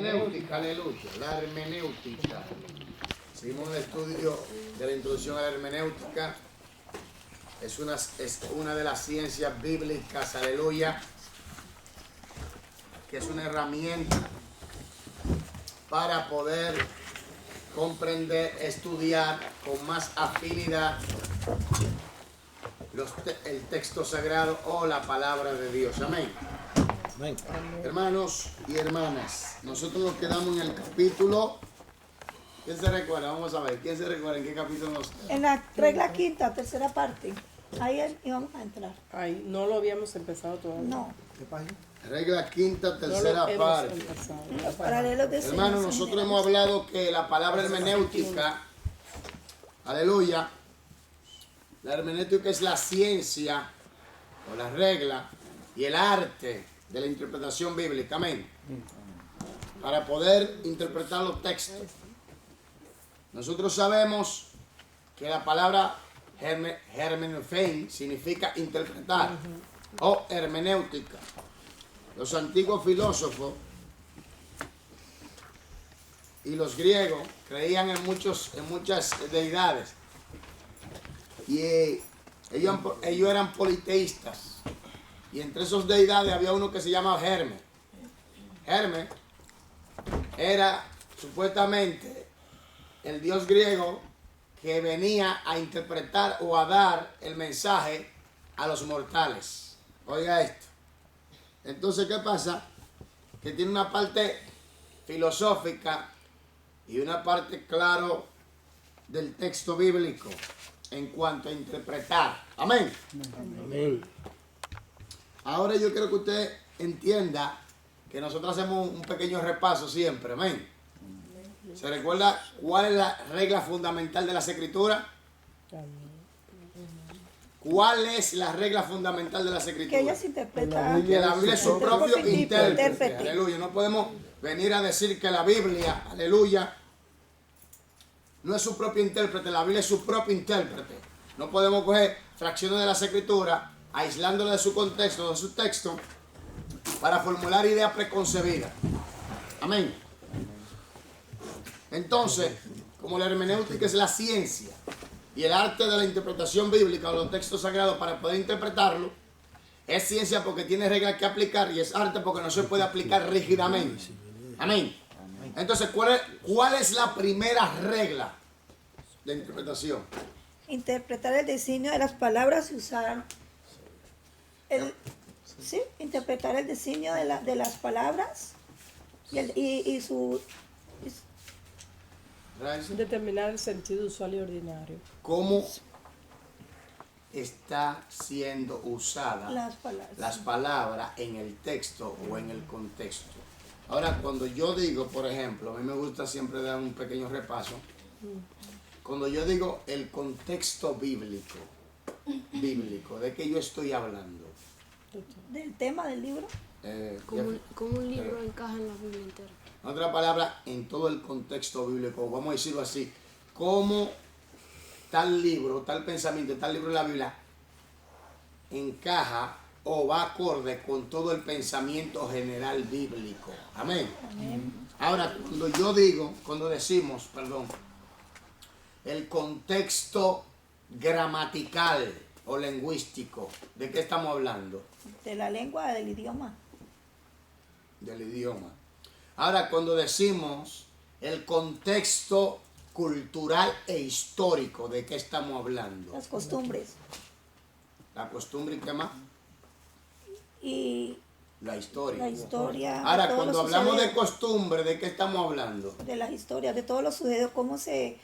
hermenéutica, aleluya, la hermenéutica. Seguimos el estudio de la introducción a la hermenéutica. Es una de las ciencias bíblicas, aleluya, que es una herramienta para poder comprender, estudiar con más afinidad el texto sagrado o la palabra de Dios. Amén. Amén. Hermanos y hermanas, nosotros nos quedamos en el capítulo. ¿Quién se recuerda? Vamos a ver. ¿Quién se recuerda en qué capítulo nos quedamos? En la regla quinta, tercera parte. Ahí íbamos a entrar. Ahí no lo habíamos empezado todavía. No. ¿Qué página? Regla quinta, tercera no parte. Los paralelos de Hermanos, nosotros hemos hablado que la palabra hermenéutica, aleluya, la hermenéutica es la ciencia o la regla y el arte de la interpretación bíblica, amén, para poder interpretar los textos. Nosotros sabemos que la palabra hermeneutein significa interpretar o hermenéutica. Los antiguos filósofos y los griegos creían en muchas deidades y ellos eran politeístas, y entre esos deidades había uno que se llamaba Hermes. Hermes era supuestamente el dios griego que venía a interpretar o a dar el mensaje a los mortales. Oiga esto. Entonces, ¿qué pasa? Que tiene una parte filosófica y una parte, claro, del texto bíblico en cuanto a interpretar. Amén. Amén. Ahora yo quiero que usted entienda que nosotros hacemos un pequeño repaso siempre. Amén. ¿Se recuerda cuál es la regla fundamental de las Escrituras? ¿Cuál es la regla fundamental de las Escrituras? Que ellas interpretan. Que la Biblia es su propio intérprete. Aleluya. No podemos venir a decir que la Biblia, aleluya, no es su propio intérprete. La Biblia es su propio intérprete. No podemos coger fracciones de las Escrituras, aislándolas de su contexto, de su texto, para formular ideas preconcebidas. Amén. Entonces, como la hermenéutica es la ciencia y el arte de la interpretación bíblica o los textos sagrados para poder interpretarlo, es ciencia porque tiene reglas que aplicar, y es arte porque no se puede aplicar rígidamente. Amén. Entonces, ¿cuál es la primera regla de interpretación? Interpretar el designio de las palabras y usar interpretar el designio de las palabras y su determinar el sentido usual y ordinario. ¿Cómo está siendo usada las palabras en el texto o en el contexto? Ahora, cuando yo digo, por ejemplo, a mí me gusta siempre dar un pequeño repaso. Cuando yo digo el contexto bíblico, ¿de qué yo estoy hablando? del tema del libro. ¿Cómo un libro encaja en la Biblia entera? Otra palabra, en todo el contexto bíblico, vamos a decirlo así, cómo tal libro, tal pensamiento, tal libro de la Biblia encaja o va acorde con todo el pensamiento general bíblico. Amén. Amén. Ahora, cuando decimos, el contexto gramatical o lingüístico, ¿de qué estamos hablando? De la lengua, del idioma. Del idioma. Ahora, cuando decimos el contexto cultural e histórico, ¿de qué estamos hablando? Las costumbres. La costumbre y qué más. Y la historia. La historia. Ahora, cuando hablamos de costumbre, ¿de qué estamos hablando? De las historias, de todos los sucedidos, cómo se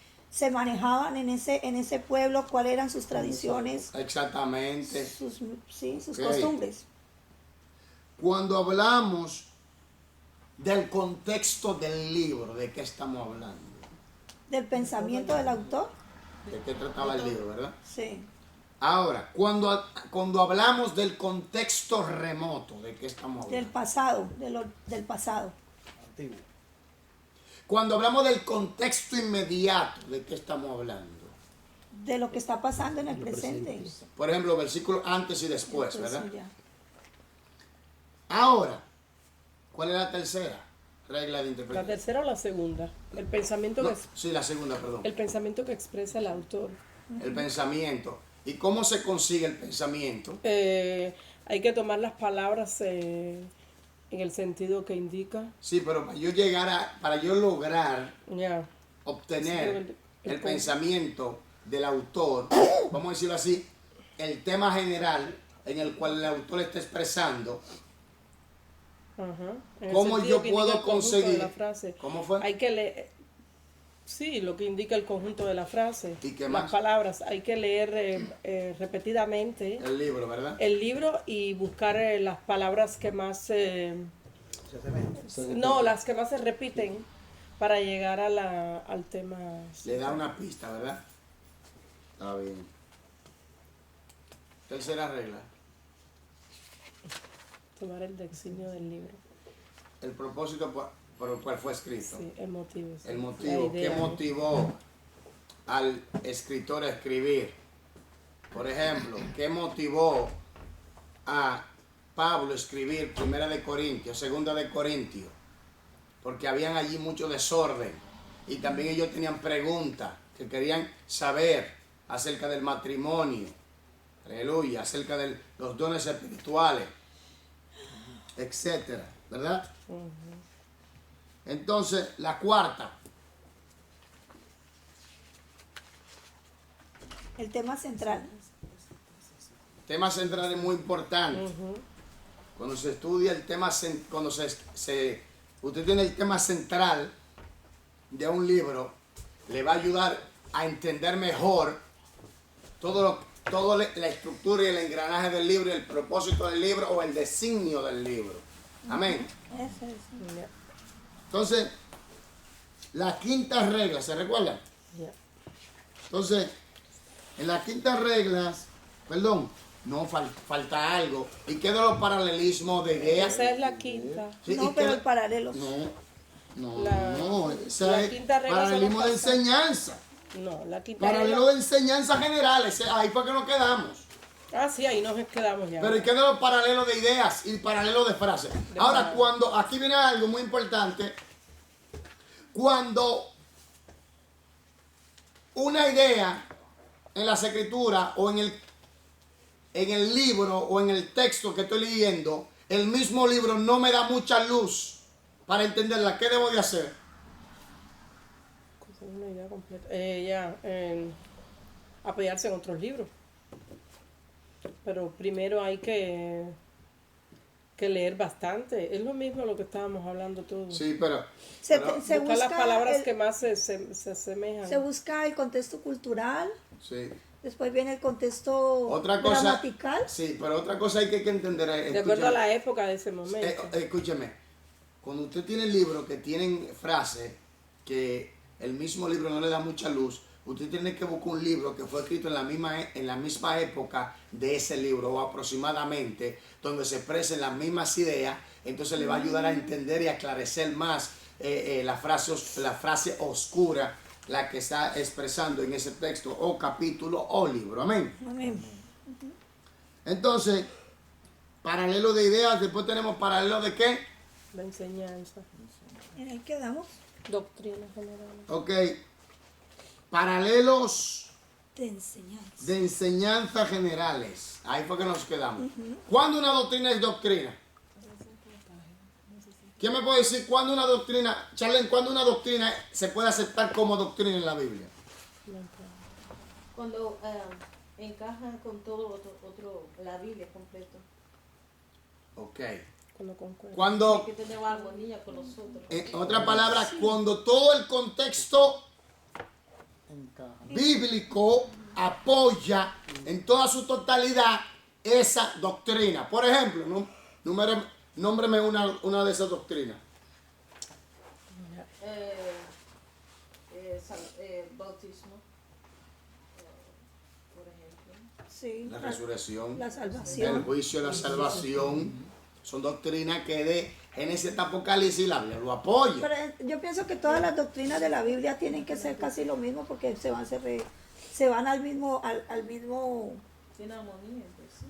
manejaban en ese pueblo, cuáles eran sus tradiciones. Exactamente. Sus costumbres. Cuando hablamos del contexto del libro, ¿de qué estamos hablando? Del pensamiento del autor. ¿De qué trataba el libro, verdad? Sí. Ahora, cuando hablamos del contexto remoto, ¿de qué estamos hablando? Del pasado, del pasado. Antiguo. Cuando hablamos del contexto inmediato, ¿de qué estamos hablando? De lo que está pasando en el presente. Por ejemplo, versículos antes y después, ¿verdad? Ahora, ¿cuál es la tercera? regla de ¿La interpretación? tercera o la segunda? El pensamiento, No, que, sí, la segunda, perdón. el pensamiento que expresa el autor. El pensamiento. ¿Y cómo se consigue el pensamiento? Hay que tomar las palabras en el sentido que indica. Sí, pero para yo lograr Ya. obtener Sí, el pensamiento del autor, vamos a decirlo así, el tema general en el cual el autor está expresando, Ajá. En el ¿cómo sentido yo que indica puedo el conjunto de conseguir? la frase. ¿Cómo fue? Hay que leer, sí, lo que indica el conjunto de la frase. ¿Y qué Las más? palabras, hay que leer repetidamente El libro, ¿verdad? el libro y buscar las palabras que más, no, las que más se repiten para llegar a al tema. Le da una pista, ¿verdad? Está bien. Tercera regla. Tomar el designio del libro. El propósito por el cual fue escrito. Sí, el motivo. Sí. El La motivo. ¿Qué idea. motivó al escritor a escribir? Por ejemplo, ¿qué motivó a Pablo a escribir Primera de Corintios, Segunda de Corintios? Porque habían allí mucho desorden y también ellos tenían preguntas que querían saber acerca del matrimonio, aleluya, acerca de los dones espirituales, etcétera, ¿verdad? Entonces, la cuarta, El tema central. tema central es muy importante. Cuando se estudia el tema, cuando usted tiene el tema central de un libro, le va a ayudar a entender mejor toda la estructura y el engranaje del libro, el propósito del libro o el designio del libro. Amén. Eso es. Ya, Entonces, la quinta regla, ¿se recuerdan? ya. Entonces, en las quintas reglas, perdón, no falta algo. ¿Y qué de los paralelismos de ideas? Esa es la quinta. Sí, No, ¿y pero qué el paralelo. No, esa la es quinta regla paralelismo solo de falta- enseñanza. No, la quinta Paralelo regla. de enseñanza general, ahí fue que nos quedamos. Ah, sí, ahí nos quedamos ya. Pero ¿y qué de los paralelos de ideas y paralelos de frases? Ahora, frases. aquí viene algo muy importante, cuando una idea en las escrituras o en el libro o en el texto que estoy leyendo, el mismo libro no me da mucha luz para entenderla, ¿qué debo de hacer? Una idea completa. Apoyarse en otros libros. Pero primero hay que leer bastante. Es lo mismo lo que estábamos hablando todos. Sí, pero Se Buscar busca las palabras el- que más se asemejan. Se busca el contexto cultural, sí. después viene el contexto Otra cosa, gramatical. sí, pero otra cosa hay que entender. De acuerdo a la época de ese momento. Escúcheme, cuando usted tiene libros que tienen frases que el mismo libro no le da mucha luz, usted tiene que buscar un libro que fue escrito en la misma época de ese libro o aproximadamente, donde se expresen las mismas ideas, entonces le va a ayudar a entender y a aclarecer más la frase oscura, la que está expresando en ese texto o capítulo o libro. Amén. Amén. Entonces, paralelo de ideas, después tenemos paralelo de qué? La enseñanza. En el quedamos Doctrina general. Ok. Paralelos de enseñanza. de enseñanza generales. Ahí fue que nos quedamos. ¿Cuándo una doctrina es doctrina? ¿Quién me puede decir cuándo una doctrina, Charlen, cuándo una doctrina se puede aceptar como doctrina en la Biblia? Cuando encaja con todo la Biblia completo. Ok. Cuando concuerda. Cuando, Que tenemos armonía con nosotros. en otras palabras, cuando todo el contexto bíblico apoya en toda su totalidad esa doctrina. Por ejemplo, nómbreme una de esas doctrinas. Bautismo, por ejemplo. Sí, La resurrección, la el salvación. juicio, la salvación, son doctrinas que de Génesis hasta Apocalipsis la Biblia lo apoya. Pero yo pienso que todas las doctrinas de la Biblia tienen que ser casi lo mismo porque se van al mismo Tiene armonía, pues sí.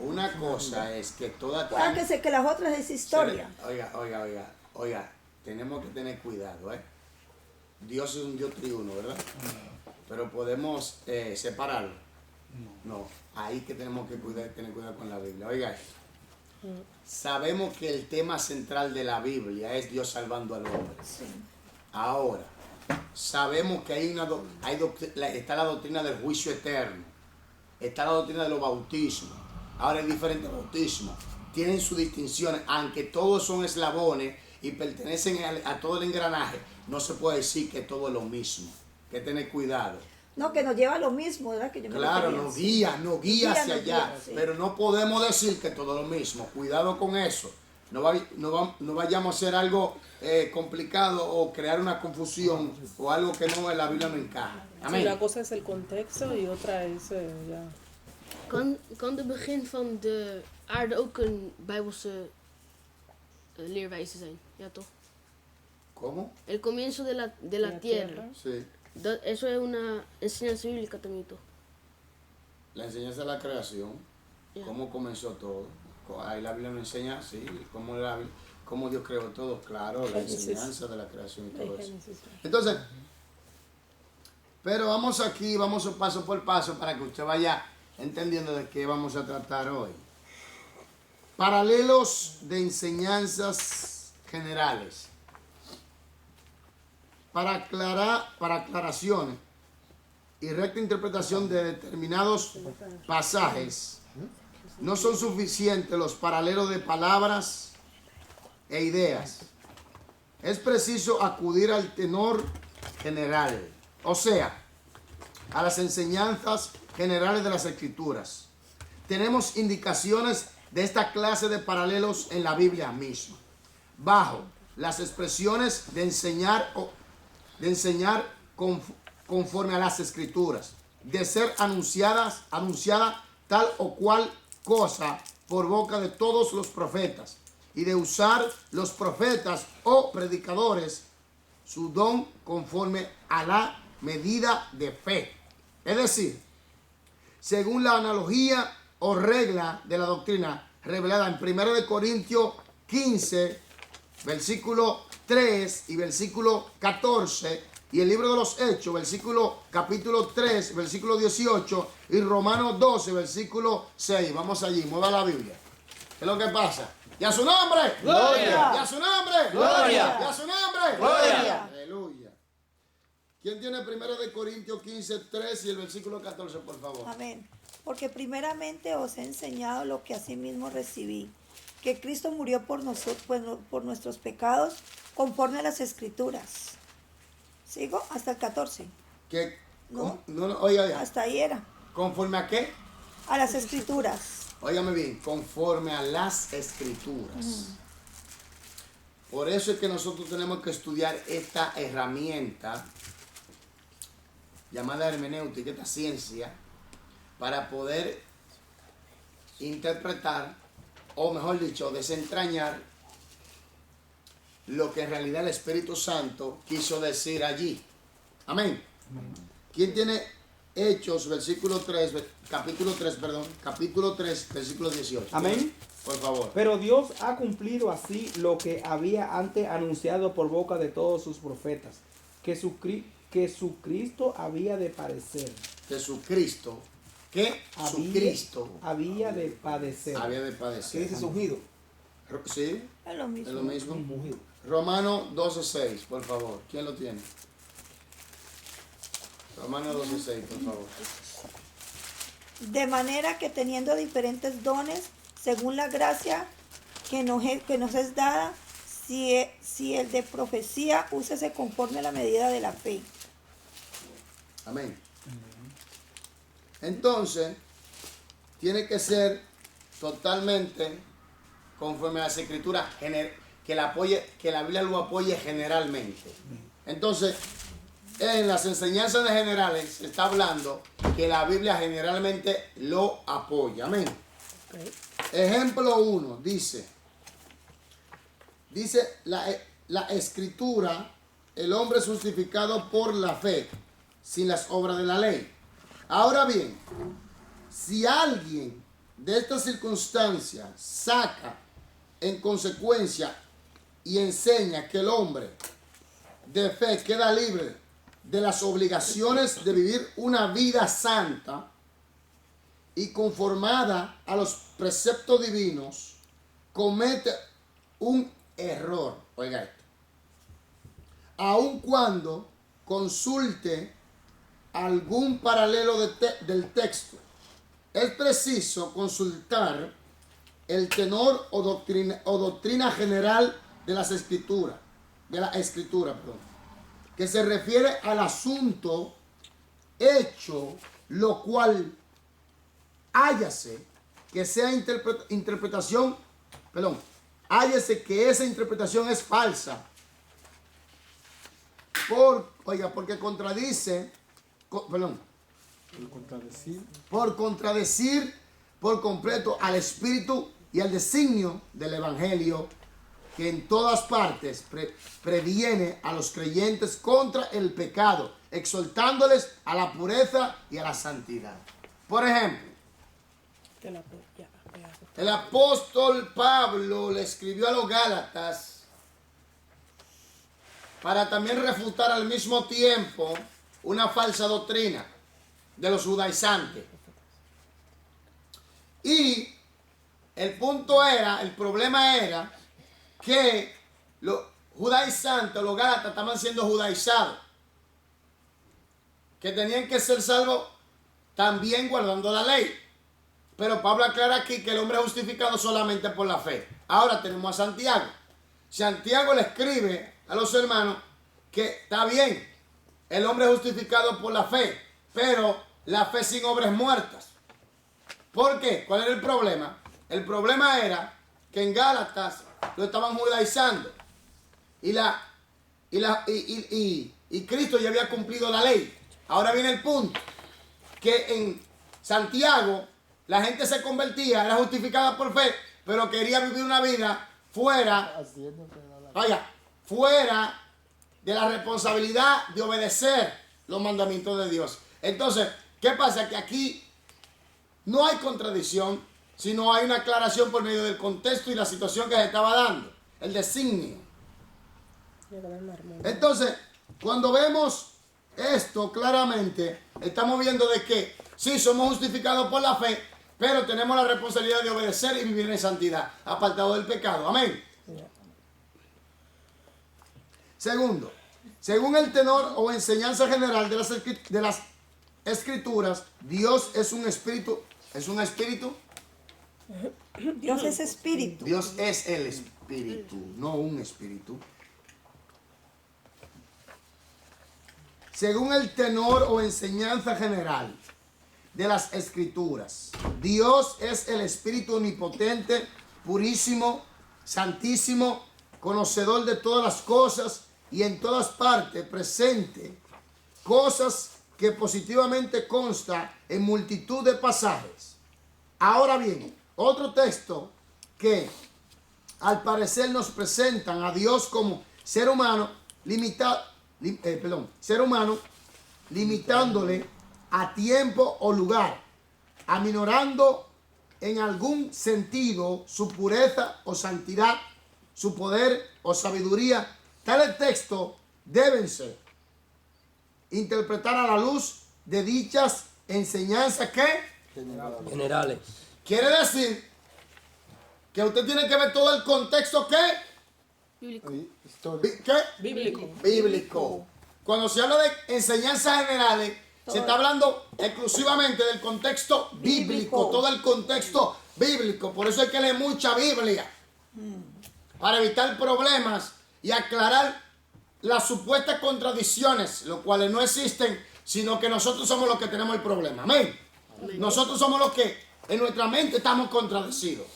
Una cosa es que toda que las otras es historia. Oiga, tenemos que tener cuidado, ¿eh? Dios es un Dios triuno, ¿verdad? Pero podemos separarlo. No, ahí que tenemos que tener cuidado con la Biblia. Oiga, sabemos que el tema central de la Biblia es Dios salvando al hombre. Sí. Ahora, sabemos que está la doctrina del juicio eterno, está la doctrina de los bautismos. Ahora hay diferentes bautismos, tienen sus distinciones, aunque todos son eslabones y pertenecen a todo el engranaje, no se puede decir que todo es lo mismo, que tener cuidado. No, que nos lleva a lo mismo, ¿verdad? Que yo me Claro, refería, nos guía hacia nos allá, guía, sí. pero no podemos decir que todo es lo mismo. Cuidado con eso. No vayamos a hacer algo complicado o crear una confusión o algo que no en la Biblia no encaja. Sí, Amén. una cosa es el contexto y otra es ya. Kan de begin van de aarde ook een Bijbelse leerwijze zijn? Ja, toch? ¿Cómo? El comienzo de la tierra. Sí. Eso es una enseñanza bíblica también, ¿tú? La enseñanza de la creación, Ya. cómo comenzó todo. Ahí la Biblia nos enseña así, cómo Dios creó todo, claro, la Génesis. enseñanza de la creación y todo eso. Génesis. Entonces, pero vamos paso por paso para que usted vaya entendiendo de qué vamos a tratar hoy. Paralelos de enseñanzas generales. Para aclaraciones y recta interpretación de determinados pasajes, no son suficientes los paralelos de palabras e ideas. Es preciso acudir al tenor general, o sea, a las enseñanzas generales de las Escrituras. Tenemos indicaciones de esta clase de paralelos en la Biblia misma, bajo las expresiones de enseñar conforme a las Escrituras, de ser anunciada tal o cual cosa por boca de todos los profetas, y de usar los profetas o predicadores su don conforme a la medida de fe. Es decir, según la analogía o regla de la doctrina revelada en 1 Corintios 15, versículo 3 y versículo 14, y el libro de los Hechos, capítulo 3, versículo 18, y Romanos 12, versículo 6. Vamos allí, mueva la Biblia. ¿Qué es lo que pasa? ¡Y a su nombre! ¡Gloria! ¡Y a su nombre! ¡Gloria! ¡Y a su nombre! ¡Gloria! ¡Aleluya! ¿Quién tiene 1 Corintios 15, 3 y el versículo 14, por favor? Amén. Porque primeramente os he enseñado lo que asimismo recibí, que Cristo murió por nosotros, por nuestros pecados, conforme a las Escrituras. ¿Sigo? Hasta el 14. ¿Qué? No. Oiga, Hasta ahí era. ¿conforme a qué? A las Escrituras. Óigame bien, conforme a las Escrituras. Por eso es que nosotros tenemos que estudiar esta herramienta llamada hermenéutica, esta ciencia, para poder interpretar, o mejor dicho, desentrañar lo que en realidad el Espíritu Santo quiso decir allí. Amén. ¿Quién tiene Hechos, capítulo 3, versículo 18? Amén. Por favor. Pero Dios ha cumplido así lo que había antes anunciado por boca de todos sus profetas, que su Cristo había de padecer. Jesucristo. ¿Qué? Su Cristo Había de padecer. había de padecer. ¿Qué dice su ungido? ¿Sí? Es lo mismo. Es lo mismo. Ungido. Romanos 12:6, por favor. ¿Quién lo tiene? Romanos 12:6, por favor. De manera que teniendo diferentes dones, según la gracia que nos es dada, si el de profecía, úsese conforme a la medida de la fe. Amén. Entonces, tiene que ser totalmente conforme a las Escrituras, que la Biblia lo apoye generalmente. Entonces, en las enseñanzas de generales se está hablando que la Biblia generalmente lo apoya. Amén. Okay. Ejemplo 1, dice la Escritura, el hombre es justificado por la fe, sin las obras de la ley. Ahora bien, si alguien de estas circunstancias saca en consecuencia y enseña que el hombre de fe queda libre de las obligaciones de vivir una vida santa y conformada a los preceptos divinos, comete un error. Oiga esto. Aun cuando consulte algún paralelo del texto, es preciso consultar el tenor o doctrina general de las escrituras, que se refiere al asunto hecho, lo cual hállase que sea interpretación, hállase que esa interpretación es falsa, porque contradice, por contradecir por completo al espíritu y al designio del evangelio, que en todas partes previene a los creyentes contra el pecado, exhortándoles a la pureza y a la santidad. Por ejemplo, el apóstol Pablo le escribió a los Gálatas para también refutar al mismo tiempo una falsa doctrina de los judaizantes. Y el problema era que los judaizantes, los gálatas, estaban siendo judaizados, que tenían que ser salvos también guardando la ley. Pero Pablo aclara aquí que el hombre es justificado solamente por la fe. Ahora tenemos a Santiago. Santiago le escribe a los hermanos que está bien, el hombre es justificado por la fe, pero la fe sin obras muertas. ¿Por qué? ¿Cuál era el problema? El problema era que en Gálatas lo estaban judaizando y Cristo ya había cumplido la ley. Ahora viene el punto, que en Santiago la gente se convertía, era justificada por fe, pero quería vivir una vida fuera de la responsabilidad de obedecer los mandamientos de Dios. Entonces, ¿qué pasa? Que aquí no hay contradicción, sino hay una aclaración por medio del contexto y la situación que se estaba dando, el designio. Entonces, cuando vemos esto claramente, estamos viendo de que sí, somos justificados por la fe, pero tenemos la responsabilidad de obedecer y vivir en santidad, apartado del pecado. Amén. Segundo, según el tenor o enseñanza general de las escrituras, Dios es un espíritu. ¿Es un espíritu? Dios es espíritu. Dios es el espíritu, no un espíritu. Según el tenor o enseñanza general de las escrituras, Dios es el espíritu omnipotente, purísimo, santísimo, conocedor de todas las cosas y en todas partes presente, cosas que positivamente consta en multitud de pasajes. Ahora bien, otro texto que al parecer nos presentan a Dios como ser humano limitándole a tiempo o lugar, aminorando en algún sentido su pureza o santidad, su poder o sabiduría. Tales textos deben ser interpretar a la luz de dichas enseñanzas que generales. quiere decir que usted tiene que ver todo el contexto Bíblico. bíblico. Cuando se habla de enseñanzas generales, se está hablando exclusivamente del contexto bíblico, todo el contexto bíblico. Por eso hay que leer mucha Biblia para evitar problemas y aclarar las supuestas contradicciones, los cuales no existen, sino que nosotros somos los que tenemos el problema. Amén. Nosotros somos los que en nuestra mente estamos contradecidos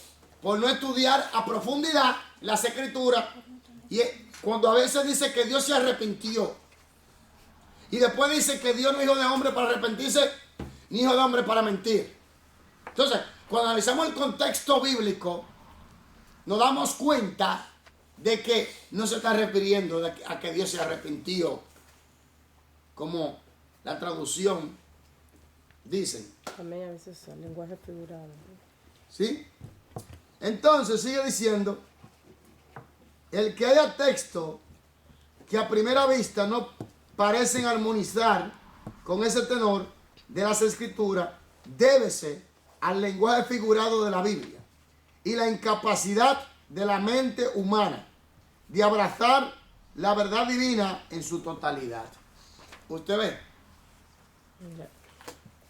por no estudiar a profundidad las escrituras. Y cuando a veces dice que Dios se arrepintió y después dice que Dios no es hijo de hombre para arrepentirse ni hijo de hombre para mentir. Entonces, cuando analizamos el contexto bíblico, nos damos cuenta de que no se está refiriendo a que Dios se arrepintió, como la traducción dicen. También a veces el lenguaje figurado. ¿Sí? Entonces sigue diciendo el que haya textos que a primera vista no parecen armonizar con ese tenor de las escrituras, débese al lenguaje figurado de la Biblia y la incapacidad de la mente humana de abrazar la verdad divina en su totalidad. ¿Usted ve? Ya.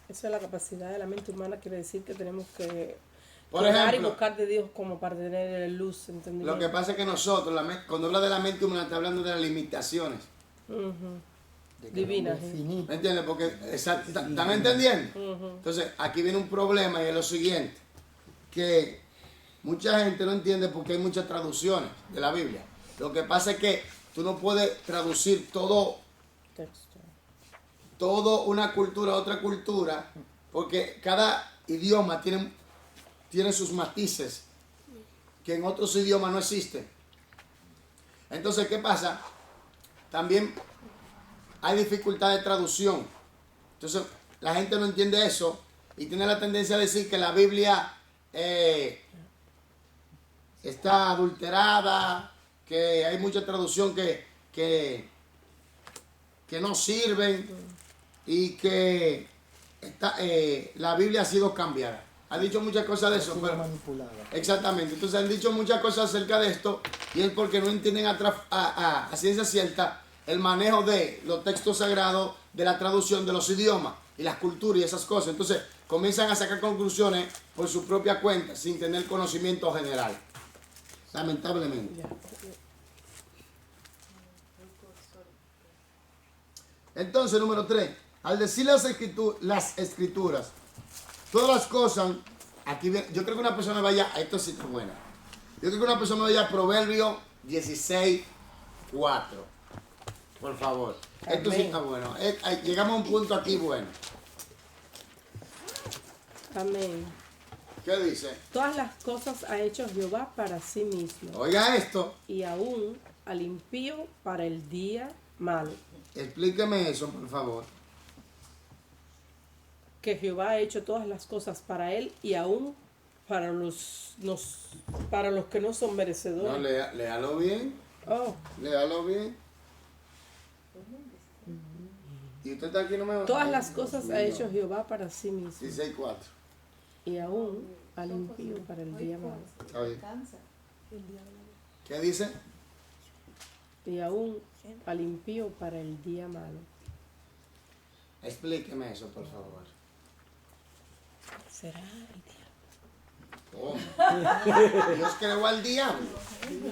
Esa es la capacidad de la mente humana, quiere decir que tenemos que Por orar y ejemplo, buscar de Dios como para tener luz, entendimiento. lo que pasa es que nosotros, cuando habla de la mente humana, está hablando de las limitaciones. Ujú. Divinas. ¿Me entiendes? Porque, ¿están entendiendo? Entonces, aquí viene un problema y es lo siguiente, que mucha gente no entiende porque hay muchas traducciones de la Biblia. Lo que pasa es que tú no puedes traducir todo una cultura a otra cultura, porque cada idioma tiene sus matices que en otros idiomas no existen. Entonces, ¿qué pasa? También hay dificultad de traducción. Entonces, la gente no entiende eso y tiene la tendencia a decir que la Biblia está adulterada, que hay mucha traducción que no sirven y que la Biblia ha sido cambiada. Ha dicho muchas cosas de eso, pero manipulada. exactamente. Entonces han dicho muchas cosas acerca de esto y es porque no entienden a ciencia cierta el manejo de los textos sagrados, de la traducción de los idiomas y las culturas y esas cosas. Entonces comienzan a sacar conclusiones por su propia cuenta sin tener conocimiento general. Lamentablemente. Entonces, número 3. Al decir las escrituras, todas las cosas, aquí yo creo que una persona vaya, esto sí está buena. Yo creo que una persona vaya a Proverbio 16, 4. Por favor. Esto sí está bueno. Llegamos a un punto aquí bueno. Amén. ¿Qué dice? Todas las cosas ha hecho Jehová para sí mismo, Oiga esto. y aún al impío para el día malo. Explíqueme eso, por favor. Que Jehová ha hecho todas las cosas para él y aún para para los que no son No, merecedores. léalo bien. Oh, Léalo bien. Y usted está aquí, no me todas las cosas ha hecho Jehová para sí mismo, 16, 4. y aún al impío para el día malo. Está bien. Cansa. ¿Qué dice? Y aún al impío para el día malo. Explíqueme eso, por favor. Será el día. ¿Cómo? Dios creó al diablo.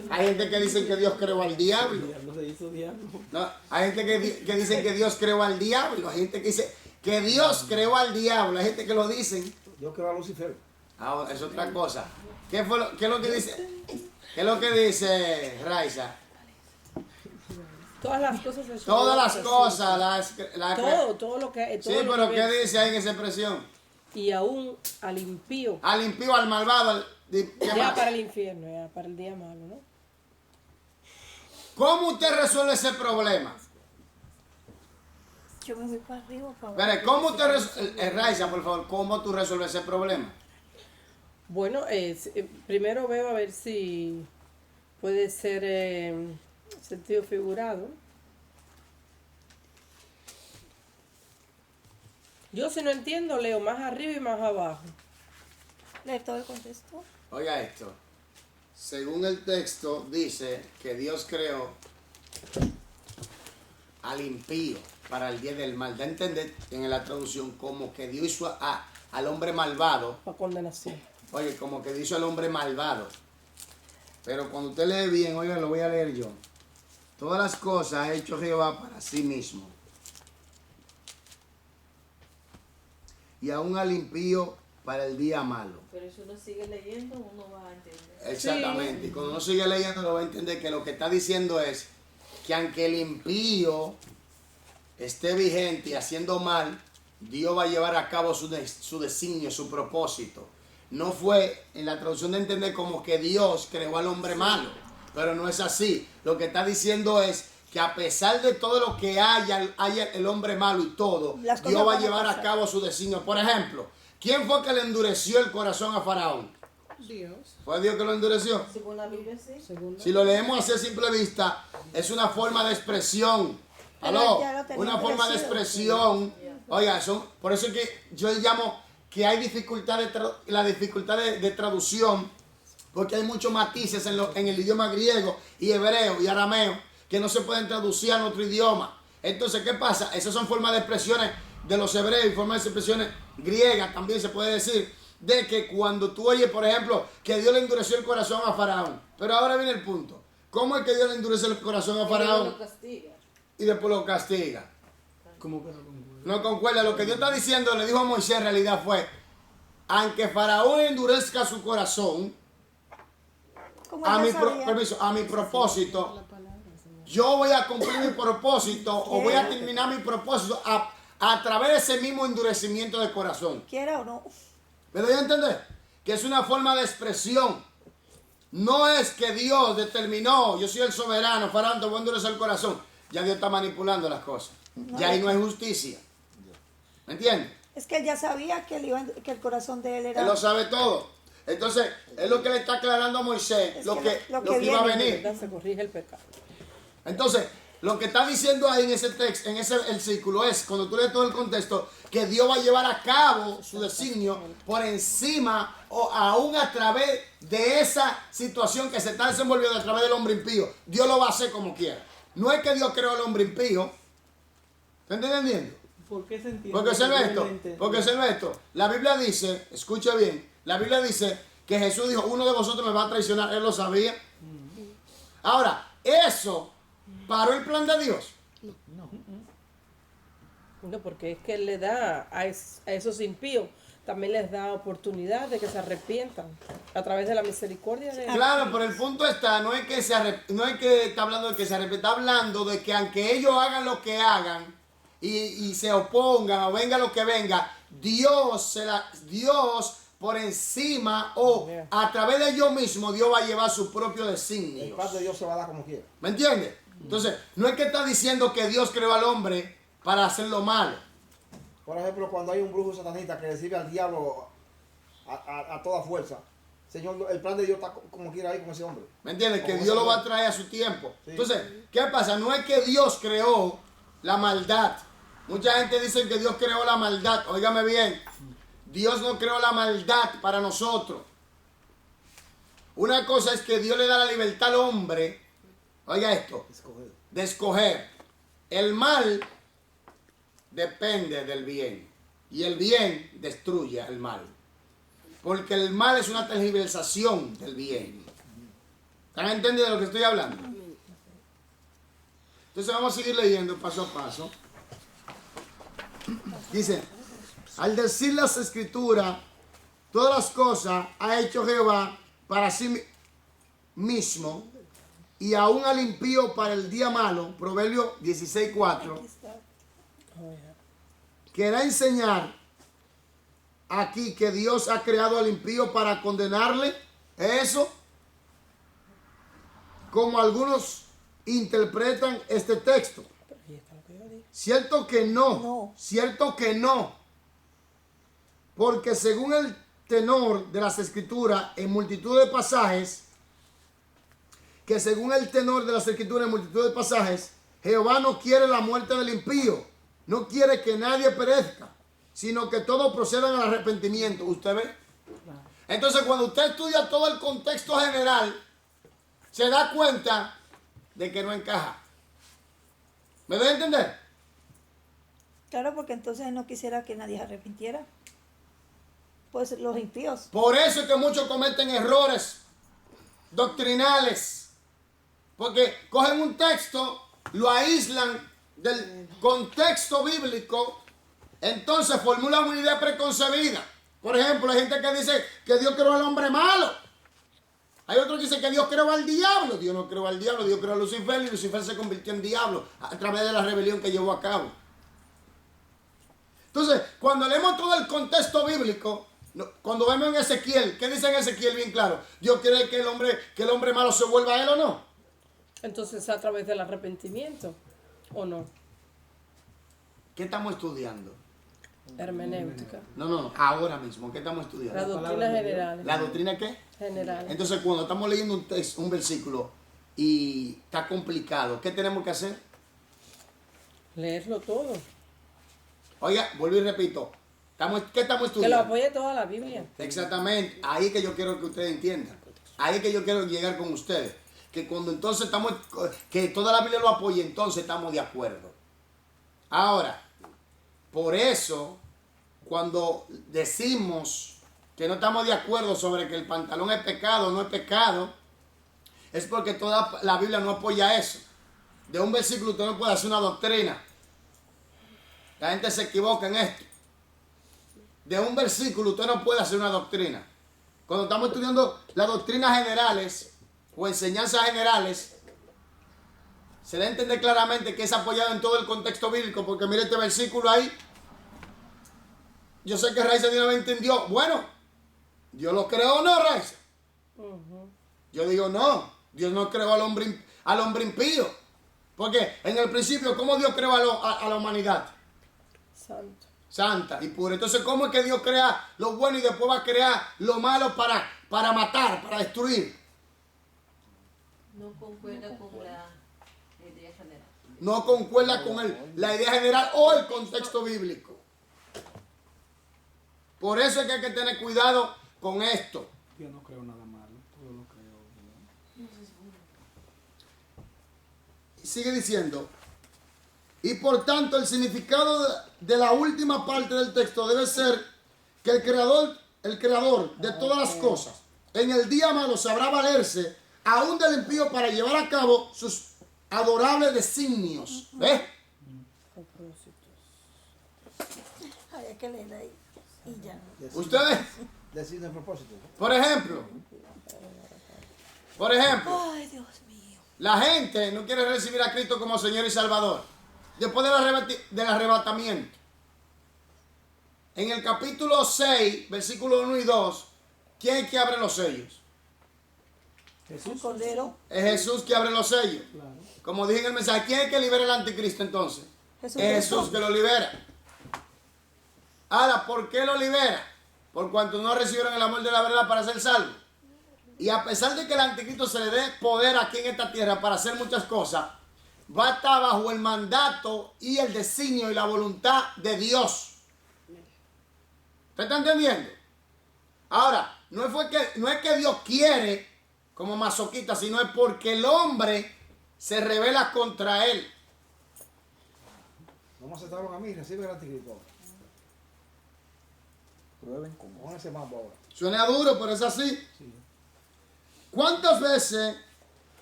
Hay gente que dice que Dios creó al diablo. El diablo se hizo diablo. No, hay gente que dice que Dios creó al diablo. Hay gente que dice que Dios creó al diablo. Hay gente que lo dicen. Yo creo a Lucifer. Ah, es otra cosa. ¿Qué es lo que dice? ¿Qué es lo que dice Raiza? Todas las cosas ha hecho Todas Jehová las para sí cosas. mismo. Todo lo que Sí, todo el pero ¿qué universo. dice ahí en esa expresión? Y aún al impío, Al impío, al malvado, ¿qué ya más? para el infierno, ya para el día malo, ¿no? ¿Cómo usted resuelve ese problema? Yo me voy para arriba, para abajo. Espere, ¿cómo usted resuelve, Raiza, por favor, cómo tú resuelves ese problema? Bueno, primero veo a ver si puede ser sentido figurado. Yo si no entiendo, leo más arriba y más abajo. Leer todo el contexto. Oiga esto. Según el texto, dice que Dios creó al impío para el día del mal. Da a entender en la traducción como que Dios hizo al hombre malvado. Para condenación. Oye, como que hizo al hombre malvado. Pero cuando usted lee bien, oiga, lo voy a leer yo. Todas las cosas ha hecho Jehová para sí mismo. Y aún al impío para el día malo. Pero si uno sigue leyendo, uno va a entender. Exactamente. Y cuando uno sigue leyendo, lo va a entender que lo que está diciendo es que aunque el impío esté vigente y haciendo mal, Dios va a llevar a cabo su designio, su propósito. No fue en la traducción de entender como que Dios creó al hombre malo, pero no es así. Lo que está diciendo es que a pesar de todo lo que haya el hombre malo y todo, Las cosas Dios va a van a llevar a pasar. cabo su designio. Por ejemplo, ¿quién fue que le endureció el corazón a Faraón? Dios. ¿Fue Dios que lo endureció? Según la Biblia, sí. Según Si lo leemos así a simple vista, es una forma de expresión. Pero ¿Aló? ya lo tenía Una forma de endurecido. expresión. Oiga, por eso es que yo llamo que hay dificultad la dificultad de traducción, porque hay muchos matices en el idioma griego y hebreo y arameo que no se pueden traducir a nuestro idioma. Entonces, ¿qué pasa? Esas son formas de expresiones de los hebreos y formas de expresiones griegas, también se puede decir, de que cuando tú oyes, por ejemplo, que Dios le endureció el corazón a Faraón. Pero ahora viene el punto. ¿Cómo es que Dios le endurece el corazón a Dios Faraón lo castiga. y después lo castiga? ¿Cómo que no concuerda? No concuerda. Lo que Dios está diciendo, le dijo a Moisés en realidad fue, aunque Faraón endurezca su corazón, Como a él mi, ya sabía. a mi propósito, yo voy a cumplir mi propósito o voy a terminar mi propósito a través de ese mismo endurecimiento de corazón. Quiera o no. ¿Me doy a entender? Que es una forma de expresión. No es que Dios determinó, yo soy el soberano, Faraón, te voy a endurecer el corazón. Ya Dios está manipulando las cosas. Ya ahí no hay justicia. ¿Me entiendes? Es que él ya sabía que, que el corazón de él era... Él lo sabe todo. Entonces, es lo que le está aclarando a Moisés, Es lo que que lo que iba a viene. venir. ¿verdad? Se corrige el pecado. Entonces, lo que está diciendo ahí en ese texto, en ese el círculo es, cuando tú lees todo el contexto, que Dios va a llevar a cabo su designio por encima o aún a través de esa situación que se está desenvolviendo a través del hombre impío. Dios lo va a hacer como quiera. No es que Dios creó al hombre impío. ¿Estás entendiendo? ¿Por qué se entiende? Porque observa esto, realmente? porque observa esto. La Biblia dice, escucha bien, la Biblia dice que Jesús dijo, uno de vosotros me va a traicionar. Él lo sabía. Ahora, eso paró el plan de Dios. No, porque es que Él le da a esos impíos, también les da oportunidad de que se arrepientan a través de la misericordia de Él. Claro, pero el punto está, no es que está hablando de que se arrepienta, está hablando de que aunque ellos hagan lo que hagan y se opongan o venga lo que venga, Dios por encima o a través de ellos mismos, Dios va a llevar su propio El designio. plan de Dios se va a dar como quiera. ¿Me entiendes? Entonces, no es que está diciendo que Dios creó al hombre para hacer lo malo. Por ejemplo, cuando hay un brujo satanista que recibe al diablo a toda fuerza, Señor, el plan de Dios está como quiera ahí con ese hombre. ¿Me entiendes? Que Como Dios ese lo va a hombre. traer a su tiempo. Sí. Entonces, ¿qué pasa? No es que Dios creó la maldad. Mucha gente dice que Dios creó la maldad. Óigame bien. Dios no creó la maldad para nosotros. Una cosa es que Dios le da la libertad al hombre, oiga esto, Escoger. de escoger. El mal depende del bien. Y el bien destruye el mal. Porque el mal es una tergiversación del bien. ¿Están entendiendo de lo que estoy hablando? Entonces vamos a seguir leyendo paso a paso. Dice, al decir las escrituras, todas las cosas ha hecho Jehová para sí mismo, y aún al impío para el día malo, Proverbios 16:4, querrá enseñar aquí que Dios ha creado al impío para condenarle. Eso, como algunos interpretan este texto. Pero ahí está lo que yo dije. Cierto que no, No. cierto que no. Porque según el tenor de las escrituras en multitud de pasajes, Jehová no quiere la muerte del impío, no quiere que nadie perezca, sino que todos procedan al arrepentimiento. ¿Usted ve? Entonces, cuando usted estudia todo el contexto general, se da cuenta de que no encaja. ¿Me doy a entender? Claro, porque entonces él no quisiera que nadie se arrepintiera. Pues los impíos. Por eso es que muchos cometen errores doctrinales. Porque cogen un texto, lo aíslan del contexto bíblico, entonces formulan una idea preconcebida. Por ejemplo, hay gente que dice que Dios creó al hombre malo. Hay otros que dicen que Dios creó al diablo. Dios no creó al diablo, Dios creó a Lucifer y Lucifer se convirtió en diablo a través de la rebelión que llevó a cabo. Entonces, cuando leemos todo el contexto bíblico, cuando vemos en Ezequiel, ¿qué dice en Ezequiel bien claro? Dios quiere que el hombre malo se vuelva a él o no. Entonces, a través del arrepentimiento, ¿o no? ¿Qué estamos estudiando? Hermenéutica. No, ahora mismo, ¿qué estamos Las estudiando? doctrinas generales. ¿La doctrina qué? Generales. Entonces, cuando estamos leyendo un texto, un versículo, y está complicado, ¿qué tenemos que hacer? Leerlo todo. Oiga, vuelvo y repito, ¿qué estamos Que lo estudiando? apoye toda la Biblia. Exactamente, ahí es que yo quiero que ustedes entiendan. Ahí es que yo quiero llegar con ustedes. Que cuando entonces que toda la Biblia lo apoye, entonces estamos de acuerdo. Ahora, por eso, cuando decimos que no estamos de acuerdo sobre que el pantalón es pecado o no es pecado, es porque toda la Biblia no apoya eso. De un versículo usted no puede hacer una doctrina. La gente se equivoca en esto. De un versículo usted no puede hacer una doctrina. Cuando estamos estudiando las doctrinas generales o enseñanzas generales, se debe entender claramente que es apoyado en todo el contexto bíblico, porque mire este versículo ahí. Yo sé que Raiza de una vez entendió. Bueno, ¿Dios lo creó o no, Raiza? Yo digo no, Dios no creó al hombre impío. Porque en el principio, ¿cómo Dios creó a la humanidad? Santo. Santa y pura. Entonces, ¿cómo es que Dios crea lo bueno y después va a crear lo malo para matar, para destruir? No concuerda con la idea general. No concuerda con la idea general o el contexto bíblico. Por eso es que hay que tener cuidado con esto. Dios no creó nada malo, todo lo creó bien. Y sigue diciendo, y por tanto el significado de la última parte del texto debe ser que el creador de todas las cosas, en el día malo sabrá valerse aún del impío para llevar a cabo sus adorables designios. ¿Ves? Hay que leer ahí. Y ya. Ustedes, Decir el propósito. por ejemplo, Ay, Dios mío. la gente no quiere recibir a Cristo como Señor y Salvador. Después del arrebatamiento. En el capítulo 6, versículos 1 y 2, ¿quién es que abre los sellos? El Jesús. Cordero. Es Jesús que abre los sellos. Claro. Como dije en el mensaje, ¿quién es que libera el anticristo entonces? Jesús. Es Jesús que lo libera. Ahora, ¿por qué lo libera? Por cuanto no recibieron el amor de la verdad para ser salvos. Y a pesar de que el anticristo se le dé poder aquí en esta tierra para hacer muchas cosas, va a estar bajo el mandato y el designio y la voluntad de Dios. ¿Usted está entendiendo? Ahora, no es que Dios quiere como masoquista, sino es porque el hombre se revela contra él. No me aceptaron a mí, recibe el anticristo. Prueben cómo. Pónganse mambo ahora. Suena duro, pero es así. Sí. ¿Cuántas veces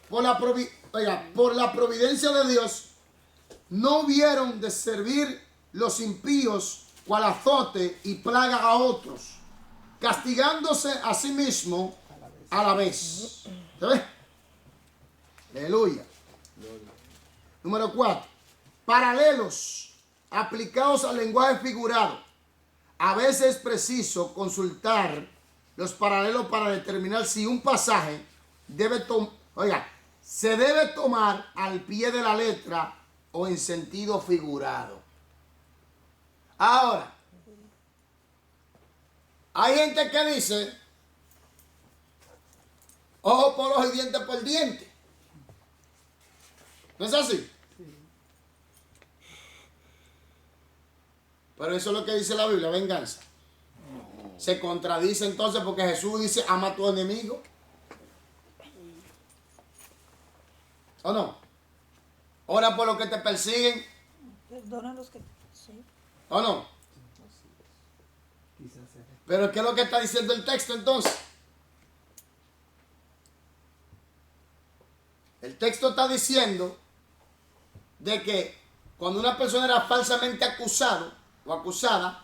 por la providencia de Dios no hubieron de servir los impíos cual azote y plaga a otros, castigándose a sí mismo a la vez? ¿Se ve? Aleluya. Número 4. Paralelos aplicados al lenguaje figurado. A veces es preciso consultar los paralelos para determinar si un pasaje se debe tomar al pie de la letra o en sentido figurado. Ahora, hay gente que dice ojo por ojo y diente por diente. ¿No es así? Pero eso es lo que dice la Biblia, venganza. Se contradice entonces porque Jesús dice, ama a tu enemigo. ¿O no? Ora por los que te persiguen. Perdona a los que. Sí. ¿O no? Quizás sea. Pero ¿qué es lo que está diciendo el texto entonces? El texto está diciendo de que cuando una persona era falsamente acusado o acusada,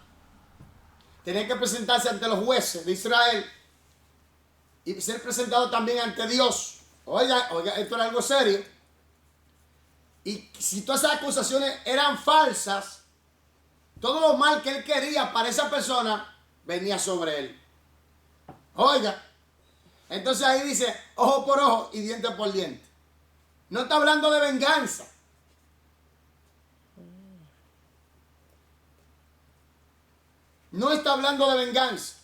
tenía que presentarse ante los jueces de Israel y ser presentado también ante Dios. Oiga, esto era algo serio. Y si todas esas acusaciones eran falsas, todo lo mal que él quería para esa persona venía sobre él. Oiga, entonces ahí dice ojo por ojo y diente por diente. No está hablando de venganza. no está hablando de venganza.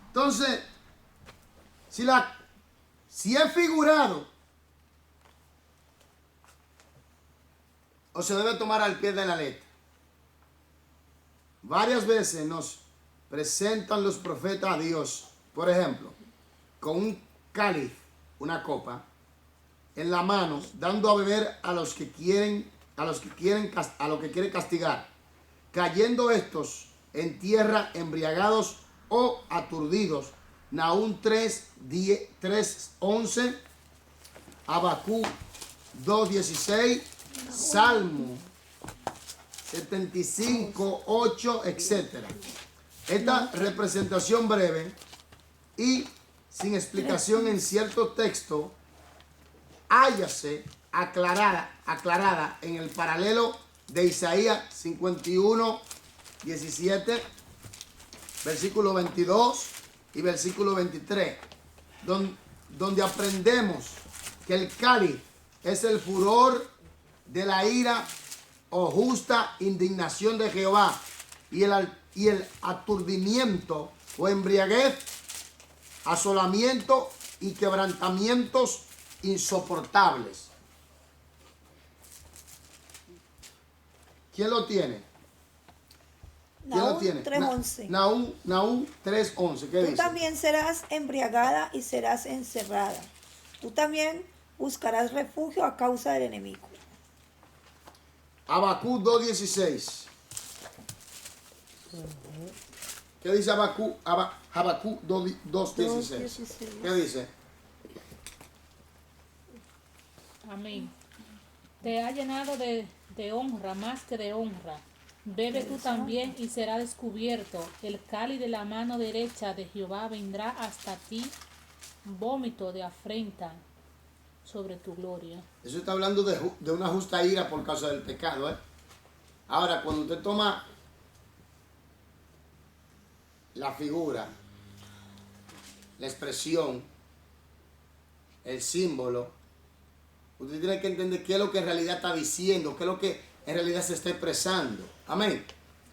Entonces, si es figurado, o se debe tomar al pie de la letra. Varias veces nos presentan los profetas a Dios, por ejemplo, con un cáliz, una copa, en la mano, dando a beber a los que quieren castigar, cayendo estos en tierra embriagados o aturdidos. Nahum 3:11, Habacuc 2:16, Salmo 75:8, etc. Esta representación breve y sin explicación en cierto texto hállase aclarada en el paralelo de Isaías 51:17, versículo 22 y versículo 23, donde aprendemos que el cáliz es el furor de la ira o justa indignación de Jehová, y el aturdimiento o embriaguez, asolamiento y quebrantamientos insoportables. ¿Quién lo tiene? ¿Quién lo Nahum tiene? 3:11. Nahum 3:11. ¿Qué Tú dice? también serás embriagada y serás encerrada. Tú también buscarás refugio a causa del enemigo. Habacuc 2:16. ¿Qué dice Habacuc 2:16? ¿Qué dice? Amén. Te ha llenado de honra más que de honra. Bebe tú también y será descubierto. El cáliz de la mano derecha de Jehová vendrá hasta ti, vómito de afrenta sobre tu gloria. Eso está hablando de una justa ira por causa del pecado, ¿eh? Ahora, cuando usted toma la figura, la expresión, el símbolo, usted tiene que entender qué es lo que en realidad está diciendo, qué es lo que en realidad se está expresando. Amén.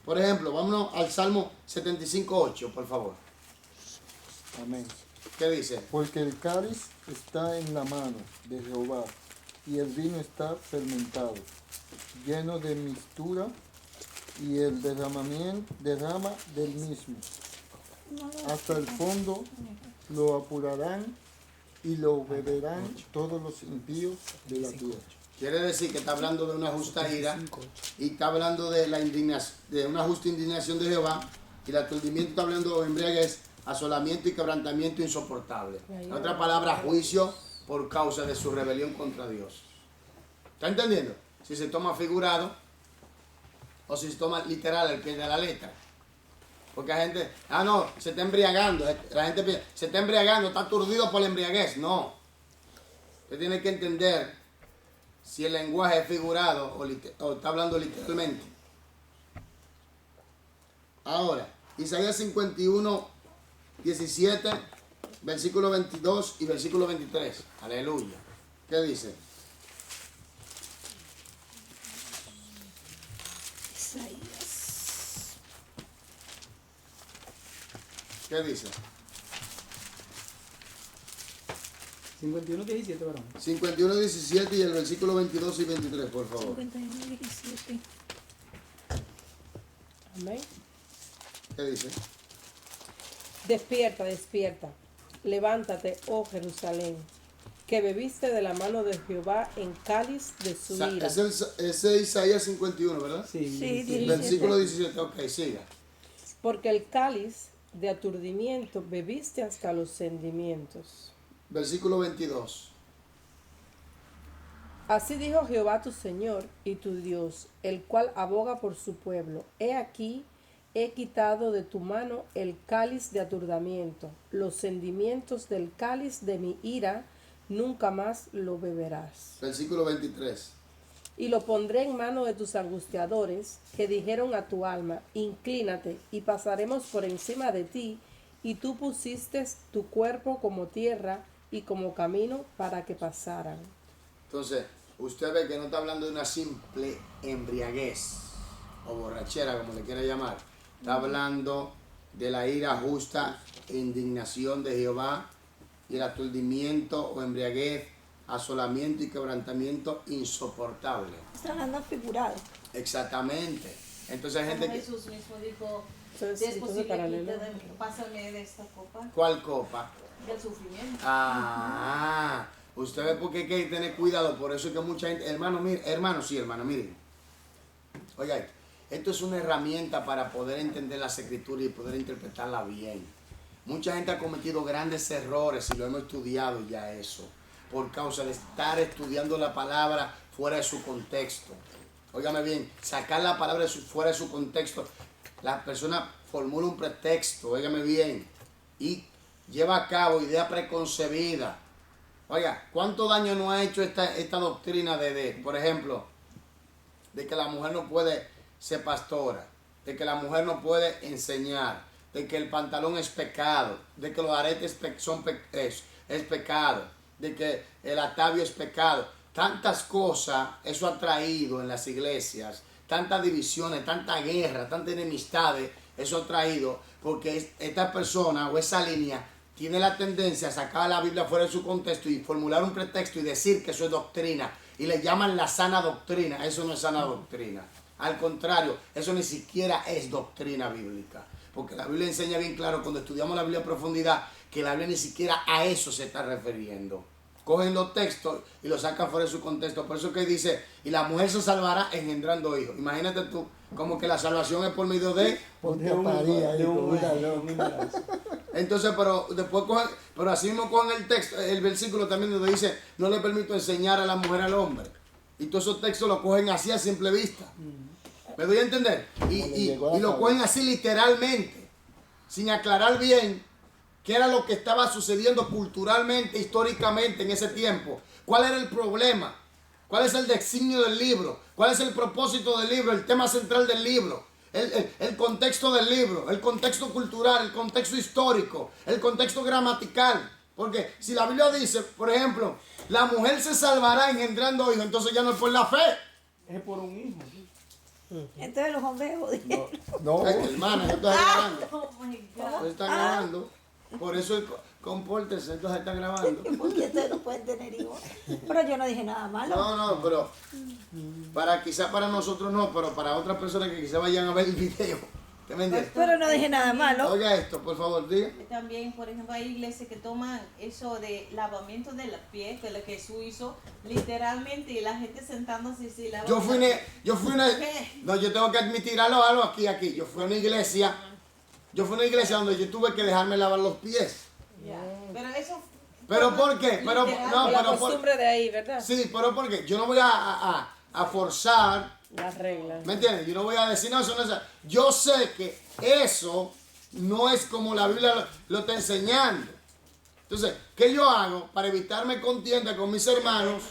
Por ejemplo, vámonos al Salmo 75:8, por favor. Amén. ¿Qué dice? Porque el cáliz está en la mano de Jehová, y el vino está fermentado, lleno de mixtura, y el derrama del mismo. Hasta el fondo lo apurarán y lo beberán todos los impíos de la tierra. Quiere decir que está hablando de una justa ira y está hablando de la indignación, de una justa indignación de Jehová, y el aturdimiento está hablando de embriaguez, asolamiento y quebrantamiento insoportable. En otra palabra, juicio por causa de su rebelión contra Dios. ¿Está entendiendo? Si se toma figurado o si se toma literal al pie de la letra. Porque la gente, no, se está embriagando. La gente piensa, se está embriagando, está aturdido por la embriaguez. No. Usted tiene que entender si el lenguaje es figurado o está hablando literalmente. Ahora, Isaías 51:17, versículo 22 y versículo 23. Aleluya. ¿Qué dice? Isaías. ¿Qué dice? 51:17, varón. 51:17 y el versículo 22 y 23, por favor. 51:17. Amén. ¿Qué dice? Despierta, despierta. Levántate, oh Jerusalén, que bebiste de la mano de Jehová en cáliz de su ira. Es Isaías 51, ¿verdad? Sí, Sí, sí. Versículo 17, ok, siga. Porque el cáliz de aturdimiento bebiste hasta los sentimientos. Versículo 22. Así dijo Jehová tu Señor y tu Dios, el cual aboga por su pueblo. He aquí, he quitado de tu mano el cáliz de aturdimiento, los sentimientos del cáliz de mi ira, nunca más lo beberás. Versículo 23. Y lo pondré en mano de tus angustiadores, que dijeron a tu alma, inclínate, y pasaremos por encima de ti, y tú pusiste tu cuerpo como tierra y como camino para que pasaran. Entonces, usted ve que no está hablando de una simple embriaguez. o borrachera, como le quiera llamar. Está hablando de la ira justa e indignación de Jehová y el aturdimiento o embriaguez, asolamiento y quebrantamiento insoportable. Está hablando figurado. Exactamente. Entonces hay gente Como que... Jesús mismo dijo, Entonces, si es posible, paralelo. pásame de esta copa ¿Cuál copa? del sufrimiento. Ah, ustedes porque hay que tener cuidado, por eso es que mucha gente, hermano, miren. Oiga, esto es una herramienta para poder entender las escrituras y poder interpretarla bien. Mucha gente ha cometido grandes errores y lo hemos estudiado ya eso, por causa de estar estudiando la palabra fuera de su contexto. Óigame bien, sacar la palabra fuera de su contexto, la persona formula un pretexto, óigame bien, y lleva a cabo ideas preconcebidas. Oiga, ¿cuánto daño nos ha hecho esta doctrina por ejemplo, de que la mujer no puede ser pastora, de que la mujer no puede enseñar, de que el pantalón es pecado, de que los aretes es pecado, de que el atavio es pecado? Tantas cosas eso ha traído en las iglesias, tantas divisiones, tanta guerra, tantas enemistades, eso ha traído, porque esta persona o esa línea tiene la tendencia a sacar la Biblia fuera de su contexto y formular un pretexto y decir que eso es doctrina, y le llaman la sana doctrina. Eso no es sana doctrina, al contrario, eso ni siquiera es doctrina bíblica, porque la Biblia enseña bien claro, cuando estudiamos la Biblia a profundidad, que la Biblia ni siquiera a eso se está refiriendo. Cogen los textos y los sacan fuera de su contexto. Por eso que dice, y la mujer se salvará engendrando hijos. Imagínate tú, como que la salvación es por medio de... Ponte a parir ahí con una Entonces, pero después cogen, pero así mismo cogen el texto, el versículo también donde dice, no le permito enseñar a la mujer al hombre. Y todos esos textos los cogen así a simple vista. ¿Me doy a entender? Y lo cogen así literalmente, sin aclarar bien qué era lo que estaba sucediendo culturalmente, históricamente en ese tiempo. ¿Cuál era el problema? ¿Cuál es el designio del libro? ¿Cuál es el propósito del libro? El tema central del libro. El contexto del libro. El contexto cultural. El contexto histórico. El contexto gramatical. Porque si la Biblia dice, por ejemplo, la mujer se salvará engendrando hijos, entonces ya no es por la fe. Es por un hijo. Entonces los hombres jodieron. No, Hermana, yo estoy grabando. Oh my God. Se está grabando. Por eso compórtese, entonces está grabando. Porque ustedes no pueden tener hijos. Pero yo no dije nada malo. No, pero quizá para nosotros no, pero para otras personas que quizá vayan a ver el video. ¿Te me entiendes? Pero no dije nada malo. Oiga esto, por favor, diga. También, por ejemplo, hay iglesias que toman eso de lavamiento de los pies, que lo que Jesús hizo literalmente, y la gente sentándose y se lava. Yo fui una, no, yo tengo que admitir algo aquí. Yo fui a una iglesia donde yo tuve que dejarme lavar los pies. Ya. Pero eso. ¿Pero por qué? Pero, Literal. no, La pero costumbre de ahí, ¿verdad? sí, pero ¿por qué? Yo no voy a forzar. Las reglas. ¿Me entiendes? Yo no voy a decir, no, eso no es. Yo sé que eso no es como la Biblia lo está enseñando. Entonces, ¿qué yo hago para evitarme contienda con mis hermanos?